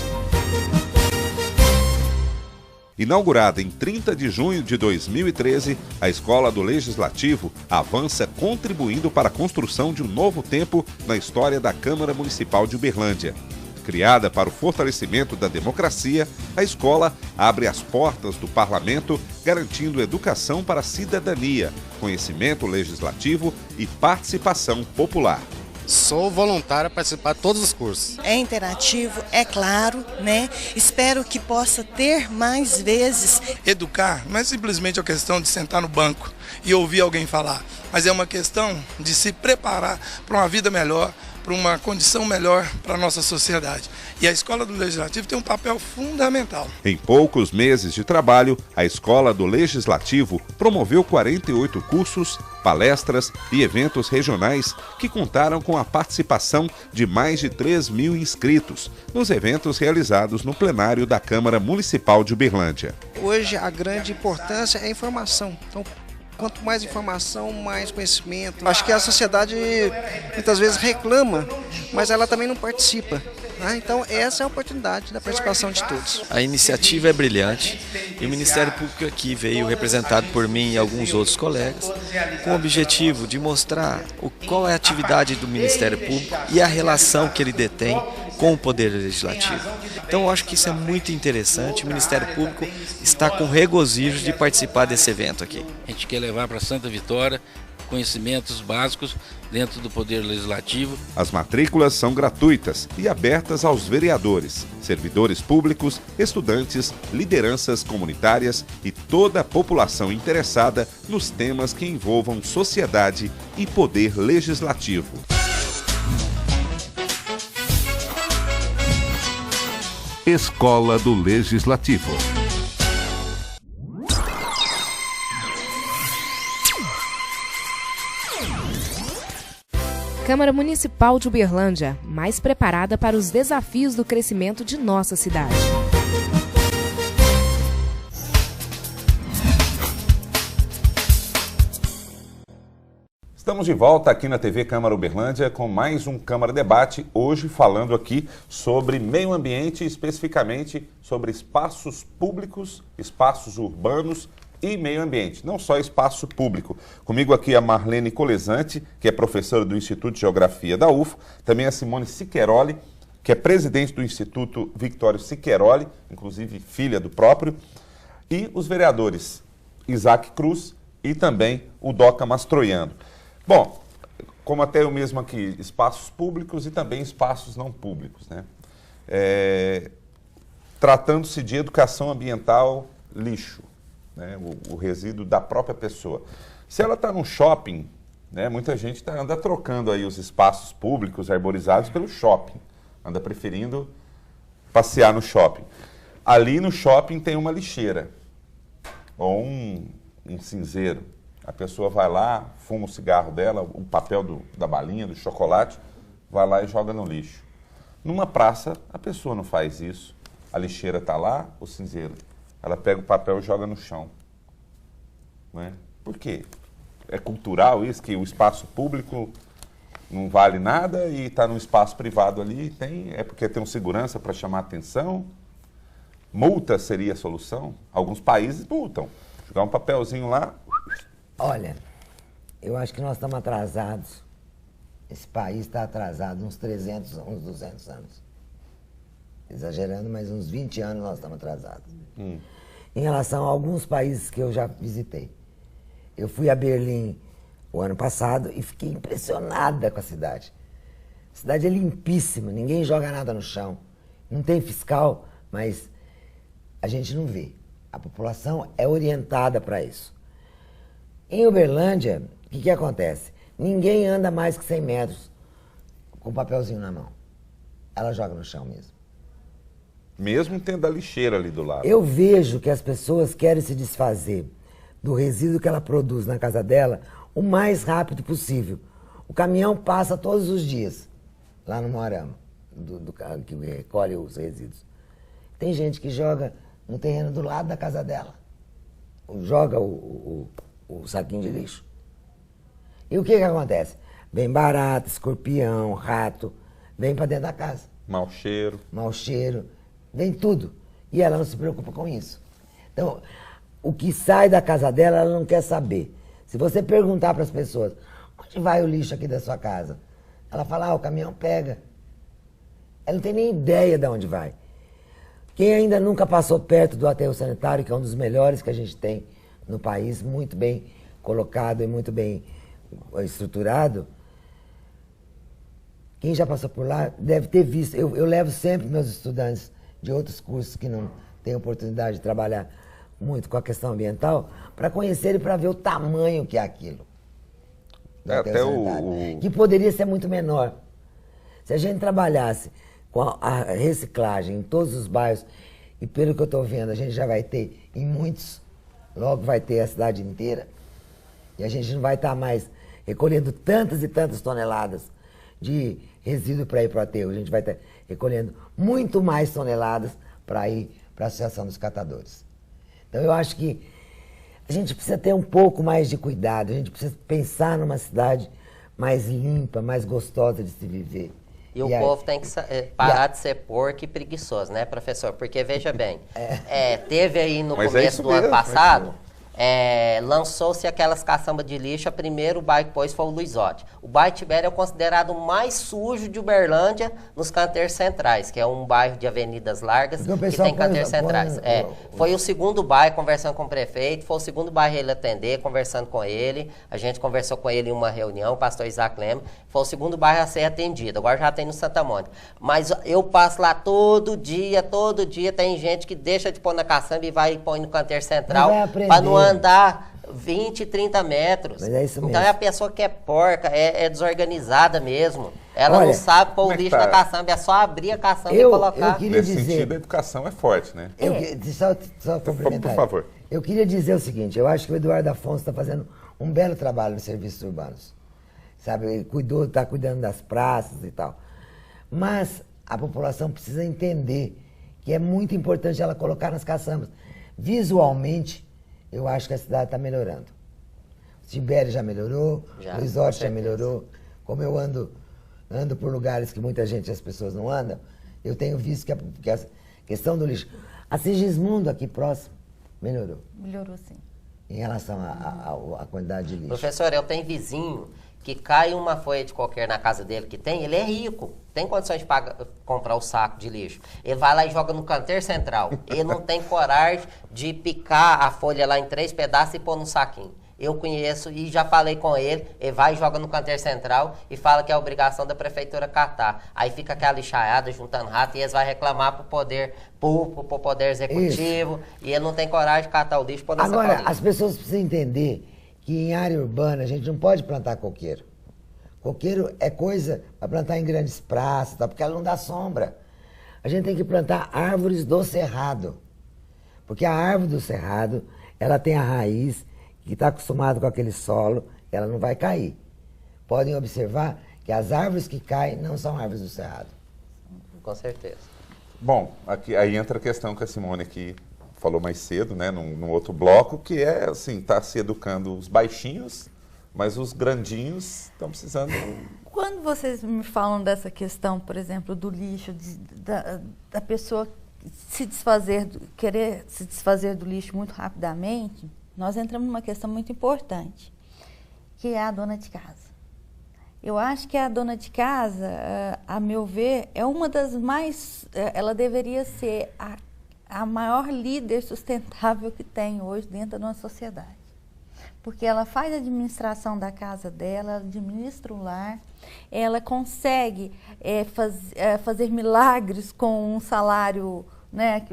Inaugurada em 30 de junho de 2013, a Escola do Legislativo avança contribuindo para a construção de um novo tempo na história da Câmara Municipal de Uberlândia. Criada para o fortalecimento da democracia, a escola abre as portas do parlamento, garantindo educação para a cidadania, conhecimento legislativo e participação popular. Sou voluntário para participar de todos os cursos. É interativo, é claro, né? Espero que possa ter mais vezes. Educar não é simplesmente a questão de sentar no banco e ouvir alguém falar, mas é uma questão de se preparar para uma vida melhor, para uma condição melhor para a nossa sociedade. E a Escola do Legislativo tem um papel fundamental. Em poucos meses de trabalho, a Escola do Legislativo promoveu 48 cursos, palestras e eventos regionais que contaram com a participação de mais de 3.000 inscritos nos eventos realizados no plenário da Câmara Municipal de Uberlândia. Hoje a grande importância é a informação. Então, quanto mais informação, mais conhecimento. Acho que a sociedade muitas vezes reclama, mas ela também não participa. Então essa é a oportunidade da participação de todos. A iniciativa é brilhante e o Ministério Público aqui veio representado por mim e alguns outros colegas com o objetivo de mostrar qual é a atividade do Ministério Público e a relação que ele detém com o Poder Legislativo. Então eu acho que isso é muito interessante, o Ministério Público está com regozijo de participar desse evento aqui. A gente quer levar para Santa Vitória conhecimentos básicos dentro do Poder Legislativo. As matrículas são gratuitas e abertas aos vereadores, servidores públicos, estudantes, lideranças comunitárias e toda a população interessada nos temas que envolvam sociedade e poder legislativo. Escola do Legislativo. Câmara Municipal de Uberlândia, mais preparada para os desafios do crescimento de nossa cidade. Estamos de volta aqui na TV Câmara Uberlândia com mais um Câmara Debate, hoje falando aqui sobre meio ambiente, especificamente sobre espaços públicos, espaços urbanos e meio ambiente, não só espaço público. Comigo aqui a Marlene Colesante, que é professora do Instituto de Geografia da UFO, também a Simone Siqueiroli, que é presidente do Instituto Victório Siqueiroli, inclusive filha do próprio, e os vereadores Isaac Cruz e também o Doca Mastroianno. Bom, como até eu mesmo aqui, espaços públicos e também espaços não públicos, né? Tratando-se de educação ambiental, lixo, né? O resíduo da própria pessoa. Se ela está num shopping, né? Muita gente anda trocando aí os espaços públicos arborizados pelo shopping, anda preferindo passear no shopping. Ali no shopping tem uma lixeira ou um cinzeiro. A pessoa vai lá, fuma o cigarro dela, o papel da balinha, do chocolate, vai lá e joga no lixo. Numa praça, a pessoa não faz isso. A lixeira está lá, o cinzeiro. Ela pega o papel e joga no chão. Não é? Por quê? É cultural isso, que o espaço público não vale nada e está num espaço privado ali, é porque tem um segurança para chamar atenção? Multa seria a solução? Alguns países multam. Jogar um papelzinho lá... Olha, eu acho que nós estamos atrasados. Esse país está atrasado uns 300, uns 200 anos. Exagerando, mas uns 20 anos nós estamos atrasados. Em relação a alguns países que eu já visitei. Eu fui a Berlim o ano passado e fiquei impressionada com a cidade. A cidade é limpíssima, ninguém joga nada no chão. Não tem fiscal, mas a gente não vê. A população é orientada para isso. Em Uberlândia, o que acontece? Ninguém anda mais que 100 metros com um papelzinho na mão. Ela joga no chão mesmo. Mesmo tendo a lixeira ali do lado. Eu vejo que as pessoas querem se desfazer do resíduo que ela produz na casa dela o mais rápido possível. O caminhão passa todos os dias lá no Moarama, do carro que recolhe os resíduos. Tem gente que joga no terreno do lado da casa dela. Joga o saquinho de lixo. E o que acontece? Vem barata, escorpião, rato, vem para dentro da casa. Mau cheiro. Mau cheiro, vem tudo. E ela não se preocupa com isso. Então, o que sai da casa dela, ela não quer saber. Se você perguntar para as pessoas, onde vai o lixo aqui da sua casa? Ela fala, o caminhão pega. Ela não tem nem ideia de onde vai. Quem ainda nunca passou perto do aterro sanitário, que é um dos melhores que a gente tem no país, muito bem colocado e muito bem estruturado, quem já passou por lá deve ter visto. Eu levo sempre meus estudantes de outros cursos que não têm oportunidade de trabalhar muito com a questão ambiental para conhecer e para ver o tamanho que é aquilo. Até que poderia ser muito menor. Se a gente trabalhasse com a reciclagem em todos os bairros, e pelo que eu estou vendo, a gente já vai ter em muitos. Logo vai ter a cidade inteira. E a gente não vai estar mais recolhendo tantas e tantas toneladas de resíduo para ir para o aterro. A gente vai estar recolhendo muito mais toneladas para ir para a Associação dos Catadores. Então eu acho que a gente precisa ter um pouco mais de cuidado. A gente precisa pensar numa cidade mais limpa, mais gostosa de se viver. E o povo tem que parar de ser porco e preguiçoso, né, professor? Porque, veja bem, teve aí no começo do ano passado lançou-se aquelas caçambas de lixo, a primeiro bairro que pôs foi o Luizotti. O bairro Tibério é considerado o mais sujo de Uberlândia nos canteiros centrais, que é um bairro de avenidas largas que tem canteiros centrais. Foi o segundo bairro, conversando com o prefeito, foi o segundo bairro ele atender, conversando com ele. A gente conversou com ele em uma reunião, o pastor Isaac Leme. Foi o segundo bairro a ser atendido, agora já tem no Santa Mônica. Mas eu passo lá todo dia tem gente que deixa de pôr na caçamba e vai e põe no canteiro central para não andar 20, 30 metros. Mas é isso mesmo. Então é a pessoa que é porca, é desorganizada mesmo. Ela não sabe pôr o lixo na caçamba, é só abrir a caçamba e colocar. Nesse sentido, a educação é forte, né? Só complementar. Por favor. Eu queria dizer o seguinte, eu acho que o Eduardo Afonso está fazendo um belo trabalho nos serviços urbanos. Sabe, ele está cuidando das praças e tal. Mas a população precisa entender que é muito importante ela colocar nas caçambas. Visualmente, eu acho que a cidade está melhorando. Tibério já melhorou, Luizotti já melhorou. Como eu ando por lugares que muita gente, as pessoas não andam, eu tenho visto que a questão do lixo... A Sigismundo, aqui próximo, melhorou. Melhorou, sim. Em relação à quantidade de lixo. Professor, eu tenho vizinho que cai uma folha de qualquer na casa dele que tem, ele é rico, tem condições de comprar o saco de lixo. Ele vai lá e joga no canteiro central. Ele não tem coragem de picar a folha lá em 3 pedaços e pôr no saquinho. Eu conheço e já falei com ele, ele vai e joga no canteiro central e fala que é obrigação da prefeitura catar. Aí fica aquela lixaiada juntando rato e eles vão reclamar pro poder público, pro poder executivo, e ele não tem coragem de catar o lixo por nessa Agora, as pessoas precisam entender que em área urbana a gente não pode plantar coqueiro. Coqueiro é coisa para plantar em grandes praças, tá? Porque ela não dá sombra. A gente tem que plantar árvores do cerrado. Porque a árvore do cerrado, ela tem a raiz que está acostumada com aquele solo, ela não vai cair. Podem observar que as árvores que caem não são árvores do cerrado. Com certeza. Bom, aí entra a questão que a Simone aqui falou mais cedo, né, num outro bloco, que é assim, tá se educando os baixinhos, mas os grandinhos estão precisando... Quando vocês me falam dessa questão, por exemplo, do lixo, da pessoa querer se desfazer do lixo muito rapidamente, nós entramos numa questão muito importante, que é a dona de casa. Eu acho que a dona de casa, a meu ver, é uma das mais... Ela deveria ser a maior líder sustentável que tem hoje dentro da nossa sociedade. Porque ela faz a administração da casa dela, ela administra o lar, ela consegue fazer milagres com um salário, né,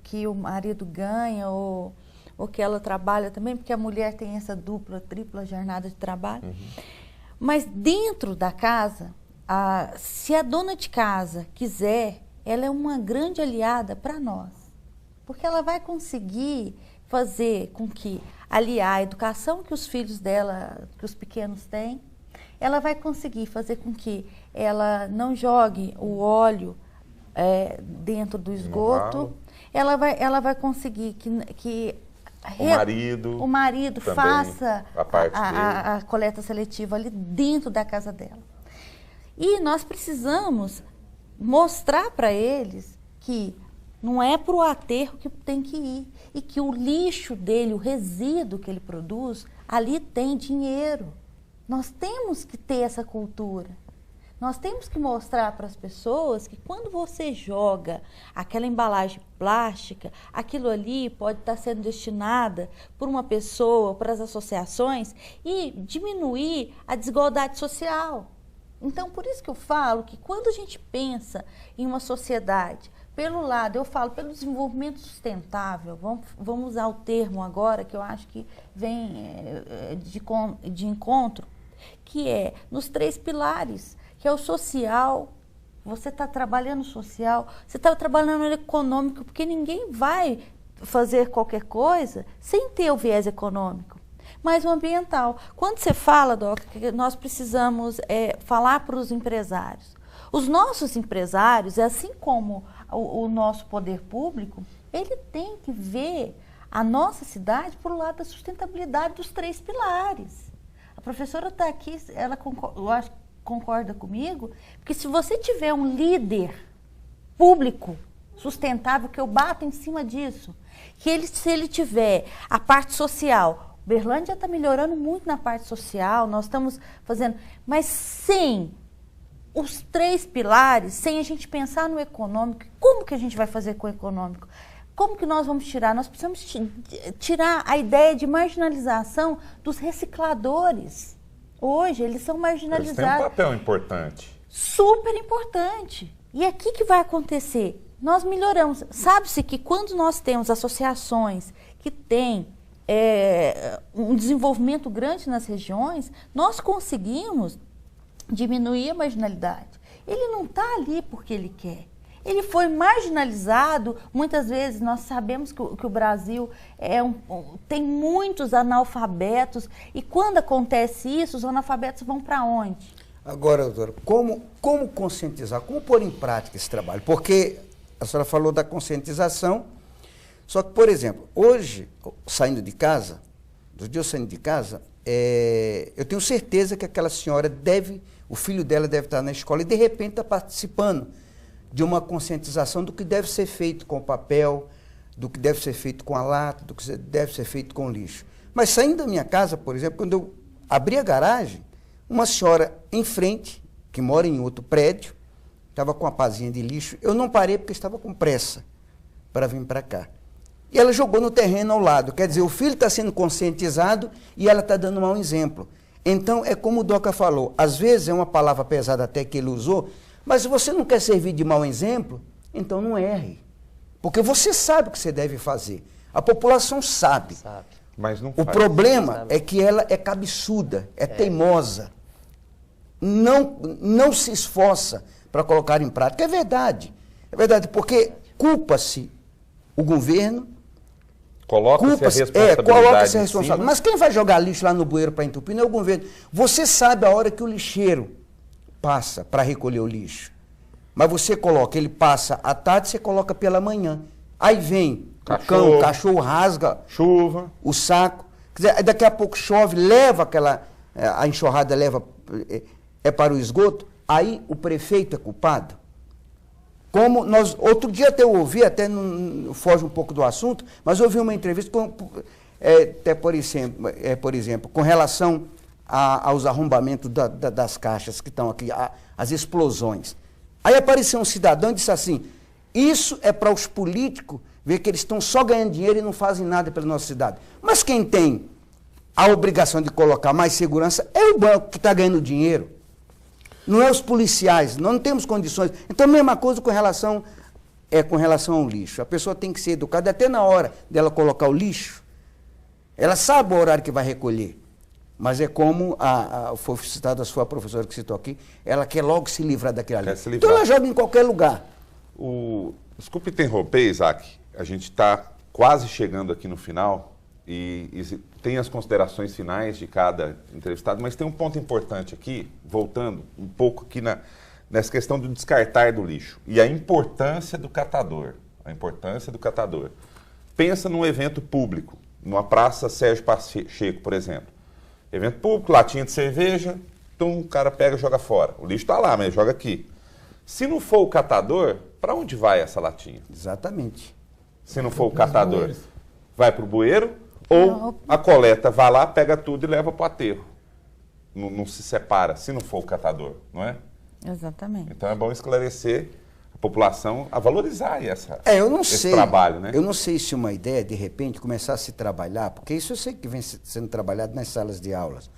que o marido ganha, ou que ela trabalha também, porque a mulher tem essa dupla, tripla jornada de trabalho. Uhum. Mas dentro da casa, se a dona de casa quiser, ela é uma grande aliada para nós. Porque ela vai conseguir fazer com que, aliar a educação que os filhos dela, que os pequenos têm, ela vai conseguir fazer com que ela não jogue o óleo dentro do esgoto. Ela vai conseguir que o marido faça a coleta seletiva ali dentro da casa dela. E nós precisamos mostrar para eles que não é para o aterro que tem que ir, e que o lixo dele, o resíduo que ele produz, ali tem dinheiro. Nós temos que ter essa cultura. Nós temos que mostrar para as pessoas que quando você joga aquela embalagem plástica, aquilo ali pode estar sendo destinada por uma pessoa, para as associações, e diminuir a desigualdade social. Então, por isso que eu falo que quando a gente pensa em uma sociedade, pelo lado, eu falo pelo desenvolvimento sustentável, vamos usar o termo agora, que eu acho que vem de encontro, que é nos 3 pilares, que é o social. Você está trabalhando no social, você está trabalhando no econômico, porque ninguém vai fazer qualquer coisa sem ter o viés econômico. Mas o ambiental. Quando você fala, Doc, que nós precisamos falar para os empresários. Os nossos empresários, assim como o nosso poder público, ele tem que ver a nossa cidade por lado da sustentabilidade dos 3 pilares. A professora está aqui, ela eu acho que concorda comigo, porque se você tiver um líder público sustentável, que eu bato em cima disso. Que ele, se ele tiver a parte social, Uberlândia está melhorando muito na parte social, nós estamos fazendo, mas sem os 3 pilares, sem a gente pensar no econômico, como que a gente vai fazer com o econômico? Como que nós vamos tirar? Nós precisamos tirar a ideia de marginalização dos recicladores. Hoje, eles são marginalizados. Eles têm um papel importante. Super importante. E aqui que vai acontecer? Nós melhoramos. Sabe-se que quando nós temos associações que têm um desenvolvimento grande nas regiões, nós conseguimos diminuir a marginalidade. Ele não está ali porque ele quer. Ele foi marginalizado. Muitas vezes nós sabemos que o Brasil tem muitos analfabetos. E quando acontece isso, os analfabetos vão para onde? Agora, doutora, como conscientizar, como pôr em prática esse trabalho? Porque a senhora falou da conscientização, só que, por exemplo, hoje, saindo de casa, dos dias saindo de casa, eu tenho certeza que aquela senhora o filho dela deve estar na escola e, de repente, está participando de uma conscientização do que deve ser feito com o papel, do que deve ser feito com a lata, do que deve ser feito com o lixo. Mas saindo da minha casa, por exemplo, quando eu abri a garagem, uma senhora em frente, que mora em outro prédio, estava com uma pazinha de lixo, eu não parei porque estava com pressa para vir para cá. E ela jogou no terreno ao lado, quer dizer, o filho está sendo conscientizado e ela está dando um mau exemplo. Então, é como o Doca falou, às vezes é uma palavra pesada até que ele usou, mas se você não quer servir de mau exemplo, então não erre. Porque você sabe o que você deve fazer. A população sabe. Mas não o problema é que ela é cabeçuda, é teimosa. Não se esforça para colocar em prática. É verdade, porque culpa-se o governo. Coloca-se a responsabilidade. Mas quem vai jogar lixo lá no bueiro para entupir não é o governo. Você sabe a hora que o lixeiro passa para recolher o lixo. Mas você coloca, ele passa à tarde, você coloca pela manhã. Aí vem o cachorro rasga chuva, o saco. Quer dizer, daqui a pouco chove, leva a enxurrada leva para o esgoto. Aí o prefeito é culpado. Como outro dia até eu ouvi, até não foge um pouco do assunto, mas eu ouvi uma entrevista por exemplo, com relação aos arrombamentos das caixas que estão aqui, as explosões. Aí apareceu um cidadão e disse assim, isso é para os políticos ver que eles estão só ganhando dinheiro e não fazem nada pela nossa cidade. Mas quem tem a obrigação de colocar mais segurança é o banco que está ganhando dinheiro. Não é os policiais, nós não temos condições. Então, a mesma coisa com relação ao lixo. A pessoa tem que ser educada até na hora dela colocar o lixo. Ela sabe o horário que vai recolher. Mas é como foi citada a sua professora que citou aqui, ela quer logo se livrar daquilo ali. Então ela joga em qualquer lugar. Desculpe interromper, Isaac. A gente está quase chegando aqui no final e tem as considerações finais de cada entrevistado, mas tem um ponto importante aqui, voltando um pouco aqui nessa questão do descartar do lixo e a importância do catador. Pensa num evento público, numa praça Sérgio Pacheco, por exemplo. Evento público, latinha de cerveja, então o cara pega e joga fora. O lixo está lá, mas joga aqui. Se não for o catador, para onde vai essa latinha? Exatamente. Se não for o catador, vai para o bueiro ou a coleta vai lá, pega tudo e leva para o aterro. Não se separa, se não for o catador, não é? Exatamente. Então é bom esclarecer a população a valorizar esse trabalho, né? Eu não sei se uma ideia, de repente, começar a se trabalhar, porque isso eu sei que vem sendo trabalhado nas salas de aulas,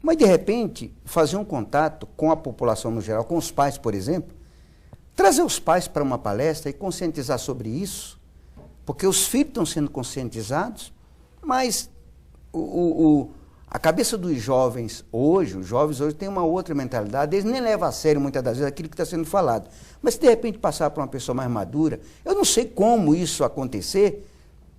mas, de repente, fazer um contato com a população no geral, com os pais, por exemplo, trazer os pais para uma palestra e conscientizar sobre isso, porque os filhos estão sendo conscientizados, mas a cabeça dos jovens hoje, têm uma outra mentalidade, eles nem levam a sério muitas das vezes aquilo que está sendo falado. Mas se de repente passar para uma pessoa mais madura, eu não sei como isso acontecer,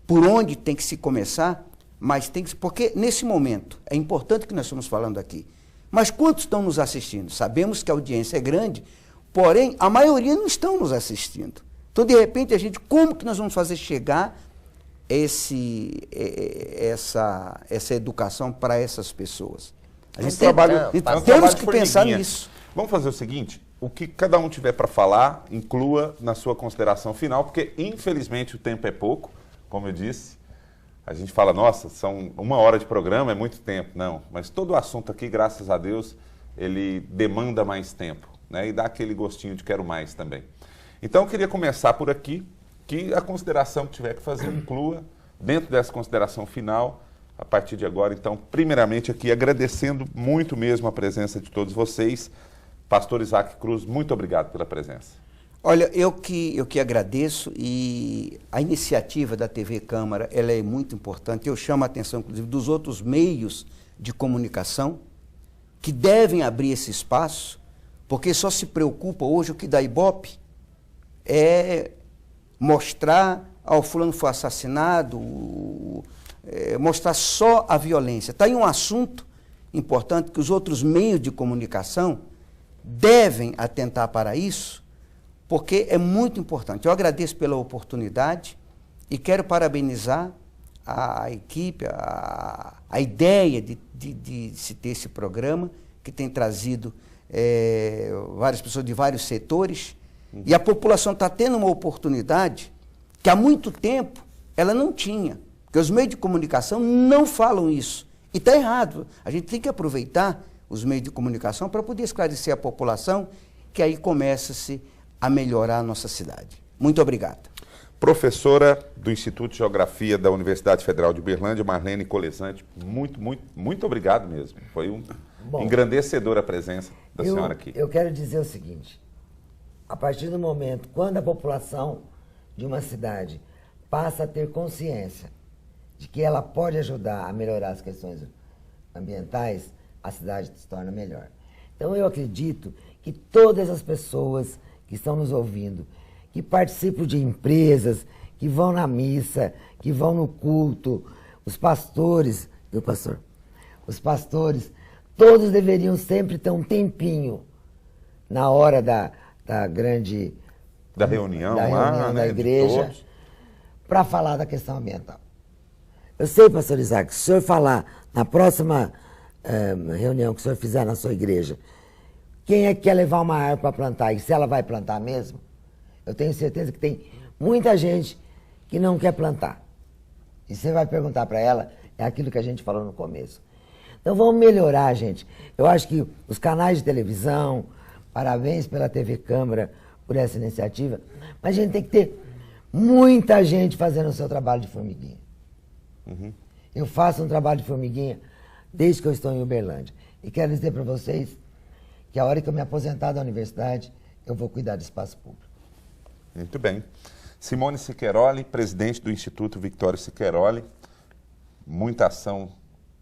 por onde tem que se começar, mas tem que, porque nesse momento, é importante que nós estamos falando aqui, mas quantos estão nos assistindo? Sabemos que a audiência é grande, porém a maioria não estão nos assistindo. Então, de repente, como que nós vamos fazer chegar essa educação para essas pessoas? A gente temos que pensar nisso. Vamos fazer o seguinte, o que cada um tiver para falar, inclua na sua consideração final, porque infelizmente o tempo é pouco, como eu disse. A gente fala, nossa, são 1 hora de programa, é muito tempo. Não, mas todo o assunto aqui, graças a Deus, ele demanda mais tempo, né? E dá aquele gostinho de quero mais também. Então eu queria começar por aqui, que a consideração que tiver que fazer, inclua dentro dessa consideração final, a partir de agora. Então, primeiramente aqui, agradecendo muito mesmo a presença de todos vocês. Pastor Isaac Cruz, muito obrigado pela presença. Olha, eu que agradeço, e a iniciativa da TV Câmara, ela é muito importante. Eu chamo a atenção, inclusive, dos outros meios de comunicação que devem abrir esse espaço, porque só se preocupa hoje, o que dá Ibope é mostrar, o fulano foi assassinado, mostrar só a violência. Está aí um assunto importante que os outros meios de comunicação devem atentar para isso, porque é muito importante. Eu agradeço pela oportunidade e quero parabenizar a equipe, a ideia de se ter esse programa, que tem trazido várias pessoas de vários setores, e a população está tendo uma oportunidade que há muito tempo ela não tinha, porque os meios de comunicação não falam isso. E está errado. A gente tem que aproveitar os meios de comunicação para poder esclarecer a população, que aí começa-se a melhorar a nossa cidade. Muito obrigado. Professora do Instituto de Geografia da Universidade Federal de Uberlândia, Marlene Colesante, muito obrigado mesmo. Foi engrandecedora a presença da senhora aqui. Eu quero dizer o seguinte, a partir do momento quando a população de uma cidade passa a ter consciência de que ela pode ajudar a melhorar as questões ambientais, a cidade se torna melhor. Então eu acredito que todas as pessoas que estão nos ouvindo, que participam de empresas, que vão na missa, que vão no culto, os pastores, todos deveriam sempre ter um tempinho na hora da reunião da igreja, para falar da questão ambiental. Eu sei, pastor Isaac, se o senhor falar na próxima reunião que o senhor fizer na sua igreja, quem é que quer levar uma árvore para plantar e se ela vai plantar mesmo, eu tenho certeza que tem muita gente que não quer plantar. E você vai perguntar para ela, é aquilo que a gente falou no começo. Então vamos melhorar, gente. Eu acho que os canais de televisão, parabéns pela TV Câmara por essa iniciativa, mas a gente tem que ter muita gente fazendo o seu trabalho de formiguinha. Eu faço um trabalho de formiguinha desde que eu estou em Uberlândia. E quero dizer para vocês que a hora que eu me aposentar da universidade, eu vou cuidar do espaço público. Muito bem. Simone Siqueiroli, presidente do Instituto Victório Siqueiroli, muita ação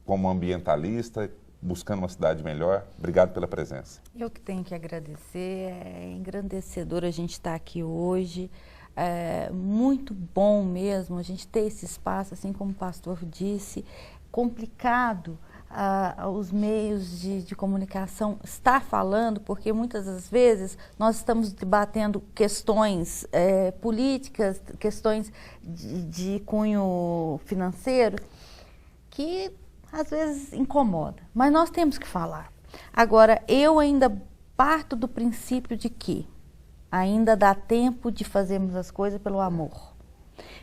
como ambientalista, buscando uma cidade melhor. Obrigado pela presença. Eu que tenho que agradecer, é engrandecedor a gente estar aqui hoje. É muito bom mesmo a gente ter esse espaço, assim como o pastor disse, complicado os meios de comunicação estar falando, porque muitas das vezes nós estamos debatendo questões políticas, questões de cunho financeiro, que às vezes incomoda, mas nós temos que falar. Agora, eu ainda parto do princípio de que ainda dá tempo de fazermos as coisas pelo amor.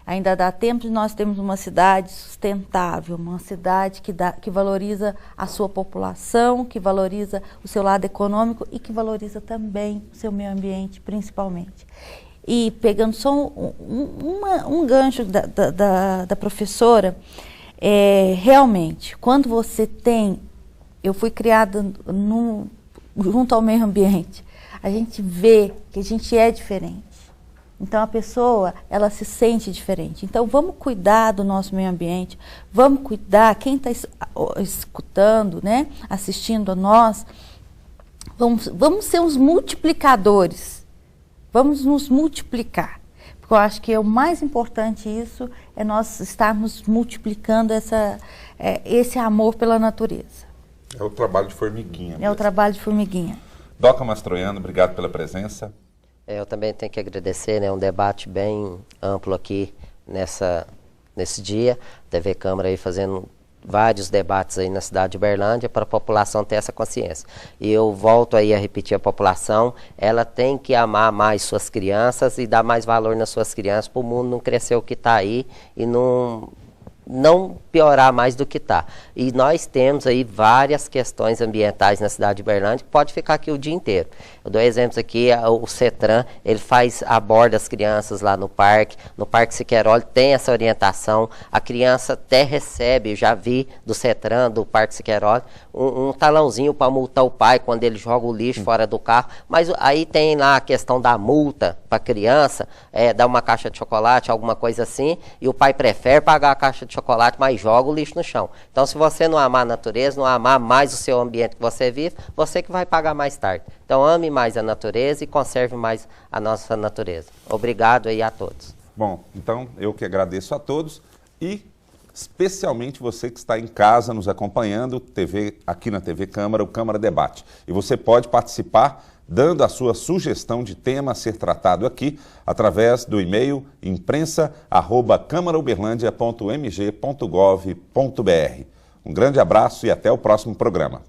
Ainda dá tempo de nós termos uma cidade sustentável, uma cidade que valoriza a sua população, que valoriza o seu lado econômico e que valoriza também o seu meio ambiente, principalmente. E pegando só um gancho da professora, realmente, quando você tem... Eu fui criada junto ao meio ambiente. A gente vê que a gente é diferente. Então, a pessoa, ela se sente diferente. Então, vamos cuidar do nosso meio ambiente, vamos cuidar, quem está escutando, né, assistindo a nós, vamos ser os multiplicadores, vamos nos multiplicar. Porque eu acho que o mais importante isso é nós estarmos multiplicando esse amor pela natureza. É o trabalho de formiguinha. É o trabalho de formiguinha. Doca Mastroianno, obrigado pela presença. Eu também tenho que agradecer, né, um debate bem amplo aqui nesse dia. TV Câmara aí fazendo vários debates aí na cidade de Uberlândia para a população ter essa consciência. E eu volto aí a repetir, a população, ela tem que amar mais suas crianças e dar mais valor nas suas crianças para o mundo não crescer o que está aí e não piorar mais do que está. E nós temos aí várias questões ambientais na cidade de Uberlândia que pode ficar aqui o dia inteiro. Eu dou exemplos aqui, o CETRAN, ele aborda as crianças lá no Parque Siqueiroli tem essa orientação, a criança até recebe, eu já vi do CETRAN, do Parque Siqueiroli, um talãozinho para multar o pai quando ele joga o lixo fora do carro, mas aí tem lá a questão da multa para a criança, dar uma caixa de chocolate, alguma coisa assim, e o pai prefere pagar a caixa de chocolate, mas joga o lixo no chão. Então, se você não amar a natureza, não amar mais o seu ambiente que você vive, você que vai pagar mais tarde. Então, ame mais a natureza e conserve mais a nossa natureza. Obrigado aí a todos. Bom, então eu que agradeço a todos e especialmente você que está em casa nos acompanhando aqui na TV Câmara, o Câmara Debate. E você pode participar dando a sua sugestão de tema a ser tratado aqui através do e-mail imprensa@câmarauberlandia.mg.gov.br. Um grande abraço e até o próximo programa.